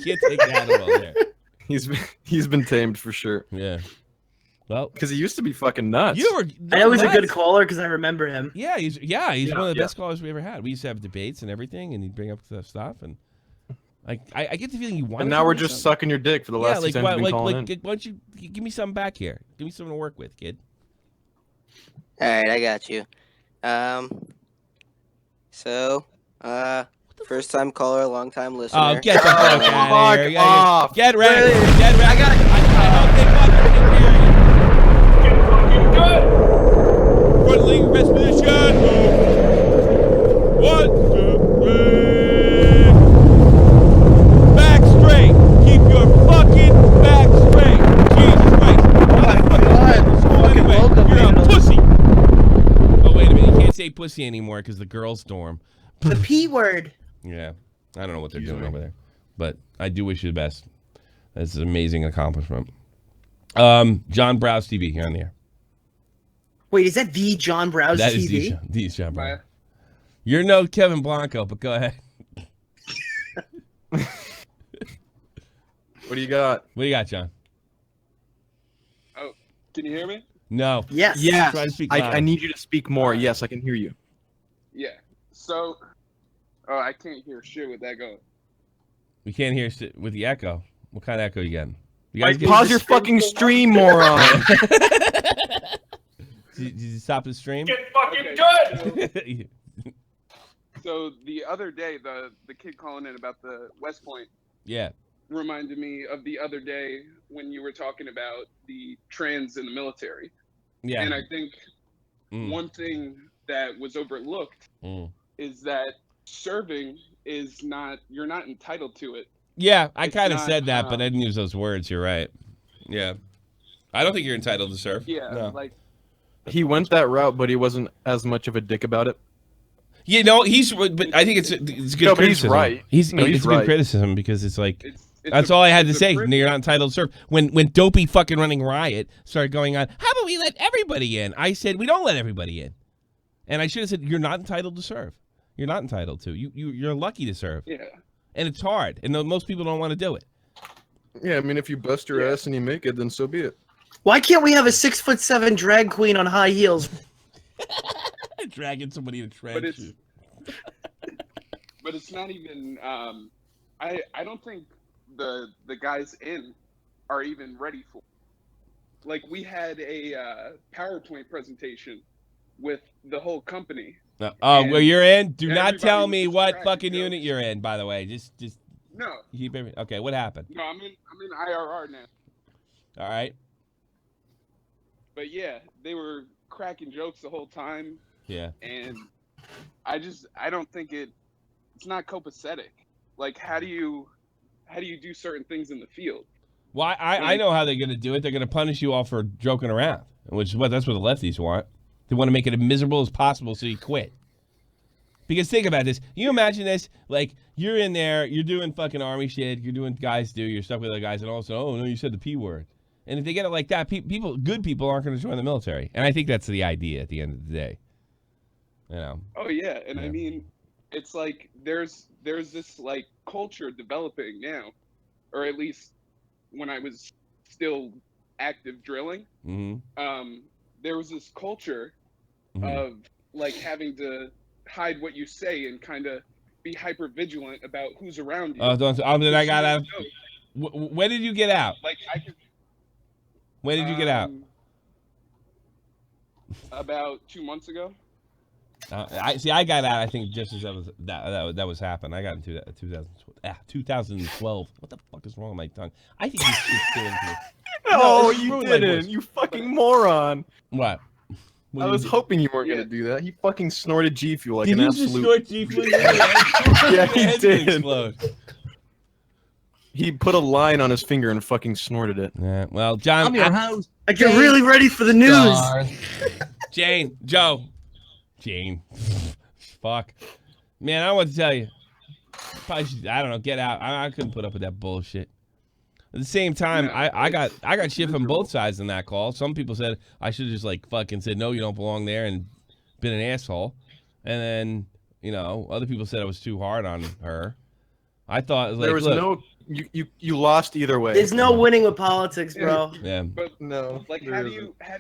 Speaker 1: can't take Adderall there.
Speaker 3: He's been tamed for sure.
Speaker 1: Yeah. Well,
Speaker 3: because he used to be fucking nuts.
Speaker 1: You were.
Speaker 2: I know he's a good caller because I remember him.
Speaker 1: Yeah, he's one of the best callers we ever had. We used to have debates and everything, and he'd bring up stuff, and like I get the feeling you want.
Speaker 3: And now we're just sucking your dick for the last 2 times you've been calling in.
Speaker 1: Why don't you give me something back here? Give me something to work with, kid.
Speaker 15: All right, I got you. First time caller, long time listener.
Speaker 1: Oh, get the fuck out of here!
Speaker 3: off.
Speaker 1: Get ready! Get ready! I hope they fucking hear you. Front league rest position. 1, 2, 3. Back straight. Keep your fucking back straight. Jesus Christ! You're a pussy. Oh wait a minute! You can't say pussy anymore because the girls dorm.
Speaker 2: The P word.
Speaker 1: Yeah, I don't know what they're doing over there, but I do wish you the best. That's an amazing accomplishment. John Browse TV here on the air.
Speaker 2: Wait, is that the John Browse
Speaker 1: That
Speaker 2: TV?
Speaker 1: is the John Brown. You're no Kevin Blanco, but go ahead.
Speaker 3: What do you got?
Speaker 1: What do you got, John?
Speaker 16: Oh, can you hear me?
Speaker 1: No.
Speaker 2: Yes.
Speaker 3: Yes.
Speaker 1: Try to speak
Speaker 3: I
Speaker 1: louder.
Speaker 3: need you to speak more. Yes, I can hear you.
Speaker 16: Yeah. So, oh, I can't hear shit with that going.
Speaker 1: We can't hear shit with the echo. What kind of echo you getting? You
Speaker 3: Like, pause your fucking stream, moron.
Speaker 1: Did you stop the stream?
Speaker 16: Get fucking good. So the other day, the kid calling in about the West Point
Speaker 1: Yeah.
Speaker 16: reminded me of the other day when you were talking about the trans in the military.
Speaker 1: Yeah.
Speaker 16: And I think one thing that was overlooked is that serving is not, you're not entitled to it.
Speaker 1: Yeah, I
Speaker 16: It's
Speaker 1: kind of
Speaker 16: not,
Speaker 1: said that, but I didn't use those words. You're right. Yeah. I don't think you're entitled to serve.
Speaker 16: Yeah,
Speaker 1: No.
Speaker 16: like
Speaker 3: He went that route, but he wasn't as much of a dick about it.
Speaker 1: You know, but I think it's good
Speaker 3: No, but he's
Speaker 1: criticism.
Speaker 3: right.
Speaker 1: He's
Speaker 3: No, he's
Speaker 1: it's
Speaker 3: right.
Speaker 1: good criticism because it's like
Speaker 16: it's
Speaker 1: that's all I had to say. You're not entitled to serve. When Dopey fucking running riot started going on, how about we let everybody in? I said we don't let everybody in, and I should have said you're not entitled to serve. You're not entitled to. You're lucky to serve.
Speaker 16: Yeah.
Speaker 1: And it's hard, and most people don't want to do it.
Speaker 3: Yeah, I mean, if you bust your ass and you make it, then so be it.
Speaker 2: Why can't we have a 6'7" drag queen on high heels?
Speaker 1: Dragging somebody in a
Speaker 16: but
Speaker 1: trench.
Speaker 16: it's but it's not even I don't think the guys in are even ready for it. Like we had a PowerPoint presentation with the whole company.
Speaker 1: Oh, well, you're in. Do not
Speaker 16: everybody
Speaker 1: tell
Speaker 16: was
Speaker 1: me
Speaker 16: just
Speaker 1: what
Speaker 16: cracking
Speaker 1: fucking
Speaker 16: jokes.
Speaker 1: unit you're in. By the way, just
Speaker 16: No.
Speaker 1: keep everything. Okay, what happened?
Speaker 16: No, I'm in IRR now.
Speaker 1: All right.
Speaker 16: But yeah, they were cracking jokes the whole time.
Speaker 1: Yeah.
Speaker 16: And I don't think it's not copacetic. Like how do you do certain things in the field?
Speaker 1: Well, I know how they're going to do it. They're going to punish you all for joking around, which is that's what the lefties want. They want to make it as miserable as possible so you quit. Because think about this. You imagine this, like, you're in there, you're doing fucking army shit, you're doing guys do, you're stuck with other guys, and also, oh, no, you said the P word. And if they get it like that, good people aren't going to join the military. And I think that's the idea at the end of the day. You know.
Speaker 16: Oh yeah, and I mean, it's like there's this like culture developing now, or at least when I was still active drilling, there was this culture of like having to hide what you say and kind of be hyper vigilant about who's around you.
Speaker 1: Then I got out. When did you get out?
Speaker 16: Like I could.
Speaker 1: When did you get out?
Speaker 16: About 2 months ago.
Speaker 1: I got out. I think just as that was happening. I got in 2012. What the fuck is wrong with my tongue? I think this shit's doing me.
Speaker 3: No,
Speaker 1: it's
Speaker 3: you
Speaker 1: ruined my
Speaker 3: didn't.
Speaker 1: voice.
Speaker 3: You fucking moron.
Speaker 1: What?
Speaker 3: I was hoping you weren't gonna do that. He fucking snorted G Fuel like
Speaker 1: Did
Speaker 3: an
Speaker 1: you
Speaker 3: absolute.
Speaker 1: just snort G Fuel?
Speaker 3: Yeah, he
Speaker 1: Head
Speaker 3: did.
Speaker 1: explode.
Speaker 3: He put a line on his finger and fucking snorted it.
Speaker 1: Yeah. Well, John,
Speaker 11: I'm your host.
Speaker 2: I get really ready for the news.
Speaker 1: Jane, Joe, Jane. Fuck, man, I want to tell you. Probably should, I don't know. Get out. I couldn't put up with that bullshit. At the same time, I got shit from both sides in that call. Some people said I should have just like fucking said no, you don't belong there, and been an asshole. And then other people said I was too hard on her. I thought it was like,
Speaker 3: There was
Speaker 1: look,
Speaker 3: you lost either way.
Speaker 2: There's no winning with politics, bro.
Speaker 1: Yeah.
Speaker 16: But
Speaker 3: no,
Speaker 16: like how do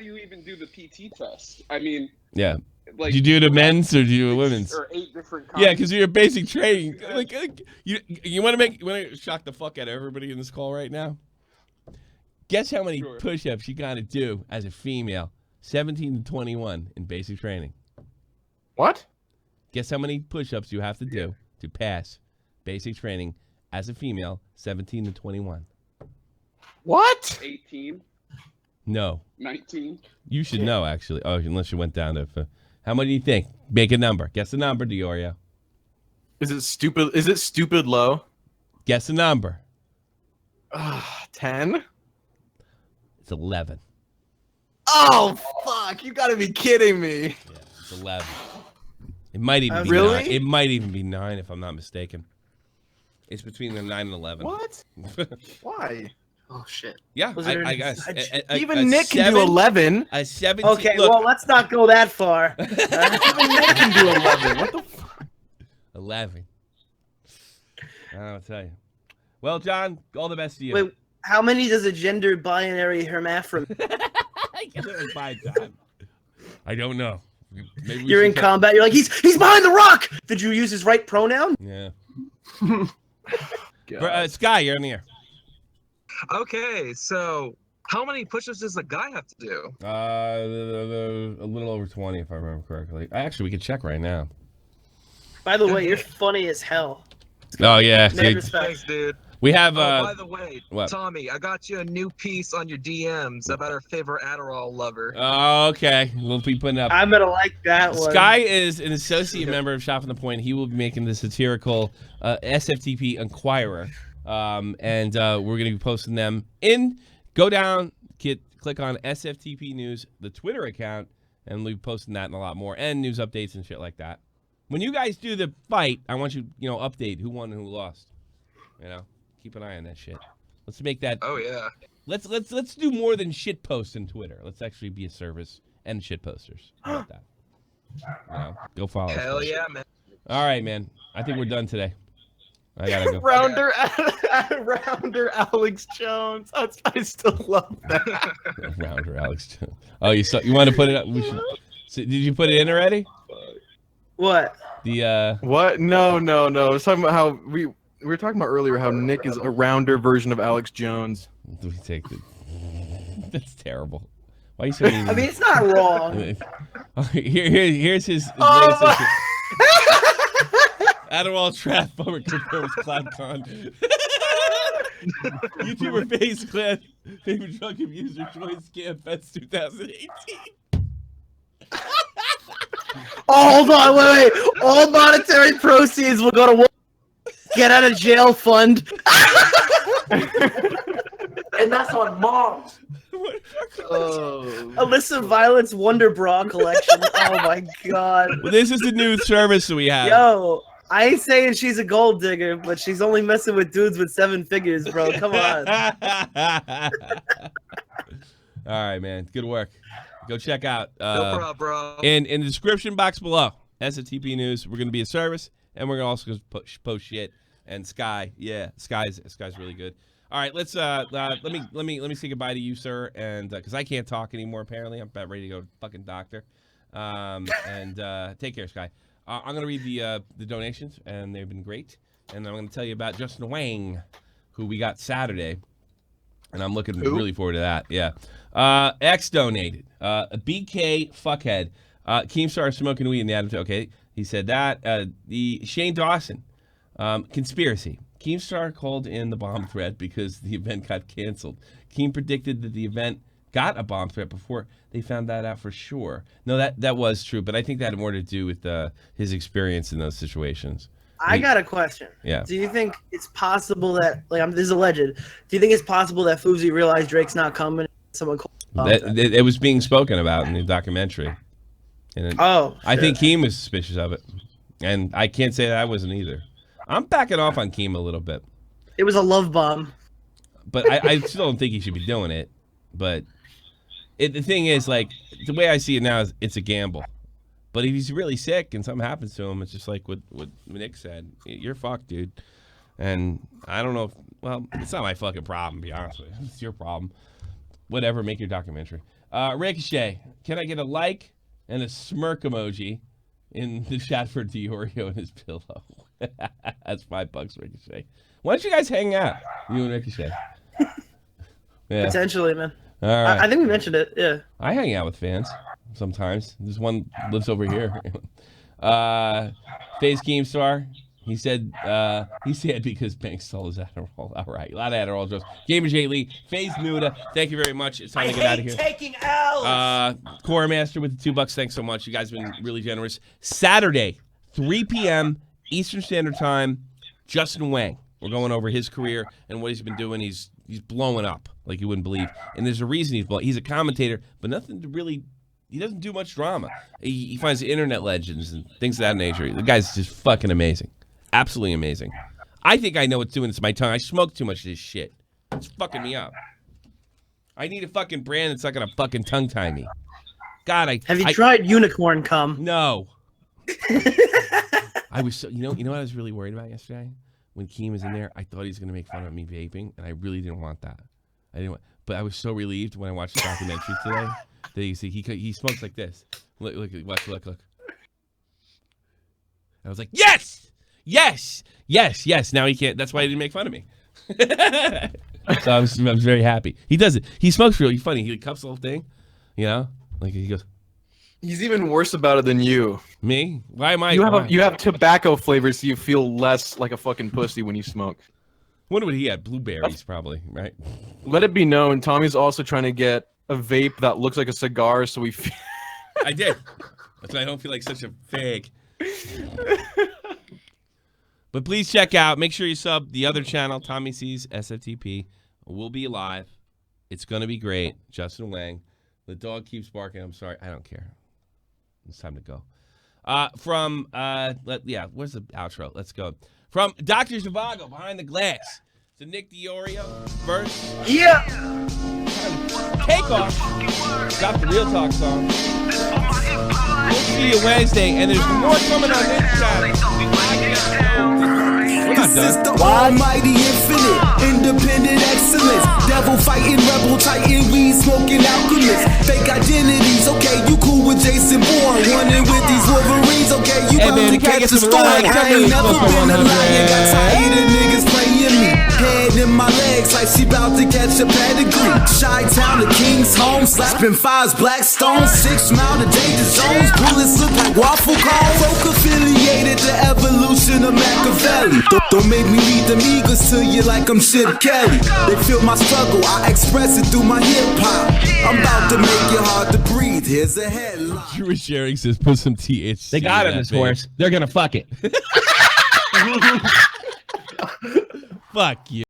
Speaker 16: you even do the PT test? I mean,
Speaker 1: Yeah.
Speaker 16: like
Speaker 1: do you do the men's or do you do women's?
Speaker 16: or 8 different
Speaker 1: Yeah, because you're basic training. Like you want to shock the fuck out of everybody in this call right now. Guess how many push-ups you got to do as a female, 17 to 21 in basic training.
Speaker 3: What?
Speaker 1: Guess how many push-ups you have to do to pass basic training as a female, 17 to 21.
Speaker 3: What?
Speaker 16: 18,
Speaker 1: No.
Speaker 16: 19.
Speaker 1: You should know, actually. Oh, unless you went down to... how many do you think? Make a number. Guess the number, Diorio.
Speaker 3: Is it stupid? Is it stupid low?
Speaker 1: Guess the number.
Speaker 3: 10?
Speaker 1: It's 11.
Speaker 3: Oh fuck! You gotta be kidding me.
Speaker 1: Yeah, it's 11. It might even be
Speaker 3: really?
Speaker 1: 9. It might even be 9 if I'm not mistaken. It's between the 9 and 11.
Speaker 3: What? Why?
Speaker 2: Oh shit.
Speaker 1: Yeah,
Speaker 2: Was it
Speaker 1: I guess.
Speaker 3: Even Nick can do 11.
Speaker 1: A 17.
Speaker 2: Okay,
Speaker 1: look,
Speaker 2: well, let's not go that far.
Speaker 3: Even Nick can do 11. What the fuck?
Speaker 1: 11. I'll tell you. Well, John, all the best to you.
Speaker 2: Wait, how many does a gender binary hermaphrodite?
Speaker 1: I don't know. Maybe
Speaker 2: You're in combat. You're like, he's behind the rock. Did you use his right pronoun?
Speaker 1: Yeah. Sky, you're in the air.
Speaker 17: Okay, so how many push-ups does a guy have to do?
Speaker 1: A little over 20, if I remember correctly. Actually, we can check right now.
Speaker 2: By the way, you're funny as hell.
Speaker 1: Oh yeah,
Speaker 2: Mad respect.
Speaker 17: Thanks, dude.
Speaker 1: We have.
Speaker 17: By the way,
Speaker 1: what?
Speaker 17: Tommy, I got you a new piece on your DMs about our favorite Adderall lover.
Speaker 1: Oh, okay. We'll be putting up.
Speaker 2: I'm gonna like that one.
Speaker 1: Sky is an associate member of Shop on the Point. He will be making the satirical SFTP Inquirer, and we're gonna be posting them in. Go down, click on SFTP News, the Twitter account, and we'll be posting that and a lot more, and news updates and shit like that. When you guys do the fight, I want you, update who won and who lost. Keep an eye on that shit. Let's make that.
Speaker 17: Oh yeah.
Speaker 1: Let's do more than shit posts on Twitter. Let's actually be a service and shit posters. How about that? Go follow us.
Speaker 17: Hell yeah, man.
Speaker 1: All right, man. I think we're done today. I gotta go.
Speaker 3: Rounder Alex Jones. I still love that.
Speaker 1: Rounder Alex Jones. Oh, you want to put it up? Did you put it in already?
Speaker 2: What?
Speaker 3: What? No. I was talking about how we were talking about earlier how Nick is a rounder version of Alex Jones.
Speaker 1: We take the. That's terrible. Why are you saying?
Speaker 2: I mean, it's not wrong.
Speaker 1: Here's his latest. Adderall trap over confirms CloudCon. YouTuber FaZe Clan favorite drug abuser choice scam fest 2018.
Speaker 2: Oh, hold on, wait. All monetary proceeds will go to get out of jail fund. And that's on Mars. Illicit Violence Wonder Bra collection. Oh my god.
Speaker 1: Well, this is the new service that we have.
Speaker 2: Yo, I ain't saying she's a gold digger, but she's only messing with dudes with 7 figures, bro. Come on.
Speaker 1: All right, man. Good work. Go check out
Speaker 17: No problem, bro.
Speaker 1: in the description box below. SFTP News. We're gonna be a service, and we're gonna also post shit. And Sky, yeah, Sky's really good. All right, let's let me say goodbye to you, sir, and because I can't talk anymore. Apparently, I'm about ready to go to fucking doctor. And take care, Sky. I'm gonna read the donations, and they've been great. And I'm gonna tell you about Justin Wang, who we got Saturday, and I'm looking really forward to that. Yeah. X donated. A BK fuckhead. Keemstar smoking weed in the Adam. Okay, he said that. The Shane Dawson. Conspiracy. Keemstar called in the bomb threat because the event got canceled. Keem predicted that the event got a bomb threat before they found that out for sure. No, that was true, but I think that had more to do with his experience in those situations.
Speaker 2: I got a question.
Speaker 1: Yeah.
Speaker 2: Do you think it's possible that, this is alleged, do you think it's possible that Fousey realized Drake's not coming? Someone called
Speaker 1: it was being spoken about in the documentary. And I think Keem was suspicious of it. And I can't say that I wasn't either. I'm backing off on Keem a little bit.
Speaker 2: It was a love bomb.
Speaker 1: But I still don't think he should be doing it. But the thing is, the way I see it now is it's a gamble. But if he's really sick and something happens to him, it's just like what Nick said. You're fucked, dude. And I don't know well, it's not my fucking problem, to be honest with you. It's your problem. Whatever, make your documentary. Ricochet, can I get a like and a smirk emoji in the chat for Diorio and his pillow? That's $5, Ricochet. Why don't you guys hang out, you and Ricochet? Yeah.
Speaker 2: Potentially, man.
Speaker 1: All right.
Speaker 2: I think we mentioned it, yeah.
Speaker 1: I hang out with fans sometimes. This one lives over here. FaZe Keemstar, he said because Banks stole his Adderall. All right, a lot of Adderall jokes. Gamer J Lee, FaZe Nuda, thank you very much. It's time to get out of here.
Speaker 5: Taking L's.
Speaker 1: Core Master with the $2. Thanks so much. You guys have been really generous. Saturday, 3 p.m. Eastern Standard Time. Justin Wang. We're going over his career and what he's been doing. He's blowing up like you wouldn't believe. And there's a reason he's blowing. He's a commentator, but nothing to really. He doesn't do much drama. He finds the internet legends and things of that nature. The guy's just fucking amazing. Absolutely amazing. I think I know what's doing this to my tongue. I smoke too much of this shit. It's fucking me up. I need a fucking brand that's not gonna fucking tongue tie me. God,
Speaker 2: Have you tried unicorn cum?
Speaker 1: No. I was so, you know what I was really worried about yesterday? When Keem was in there, I thought he was gonna make fun of me vaping, and I really didn't want that. But I was so relieved when I watched the documentary today that you see he smokes like this. Look. I was like, yes. Now he can't. That's why he didn't make fun of me. So I was very happy. He does it. He smokes really funny. He cups the whole thing, like he goes.
Speaker 3: He's even worse about it than you.
Speaker 1: Me? Why am I?
Speaker 3: You have tobacco flavors, so you feel less like a fucking pussy when you smoke.
Speaker 1: Wonder what he had. Blueberries, probably, right?
Speaker 3: Let it be known, Tommy's also trying to get a vape that looks like a cigar, so we.
Speaker 1: I did. That's why I don't feel like such a fag. But please check out. Make sure you sub the other channel, Tommy C's SFTP. We'll be live. It's gonna be great. Justin Wang. The dog keeps barking. I'm sorry. I don't care. It's time to go. Where's the outro? Let's go. From Dr. Zhivago, behind the glass. To Nick DiOrio, Versts.
Speaker 2: Yeah.
Speaker 1: Take off. Got the Real Talk song. We'll see you Wednesday, and there's more coming on this channel.
Speaker 18: This is the almighty infinite, independent excellence. Devil fighting, rebel titan, weed smoking alchemist. Fake identities, okay, you cool with Jason Bourne. Running with these Wolverines, okay, you about to catch a storm. I ain't never been a lion, got tired of niggas playing me. Head in my legs like she about to catch a pedigree. Chi-town to King's home, slapping fives, black stones. 6 mile to danger zones, bullets look like waffle cones. Folk affiliated to evolution of Machiavelli. Don't make me read them eagles to you like I'm Chip Kelly. They feel my struggle, I express it through my hip-hop. I'm about to make it hard to breathe, here's a headline.
Speaker 1: Jewish sharing says put some THC.
Speaker 11: They got him, this horse. They're gonna fuck it.
Speaker 1: Fuck you.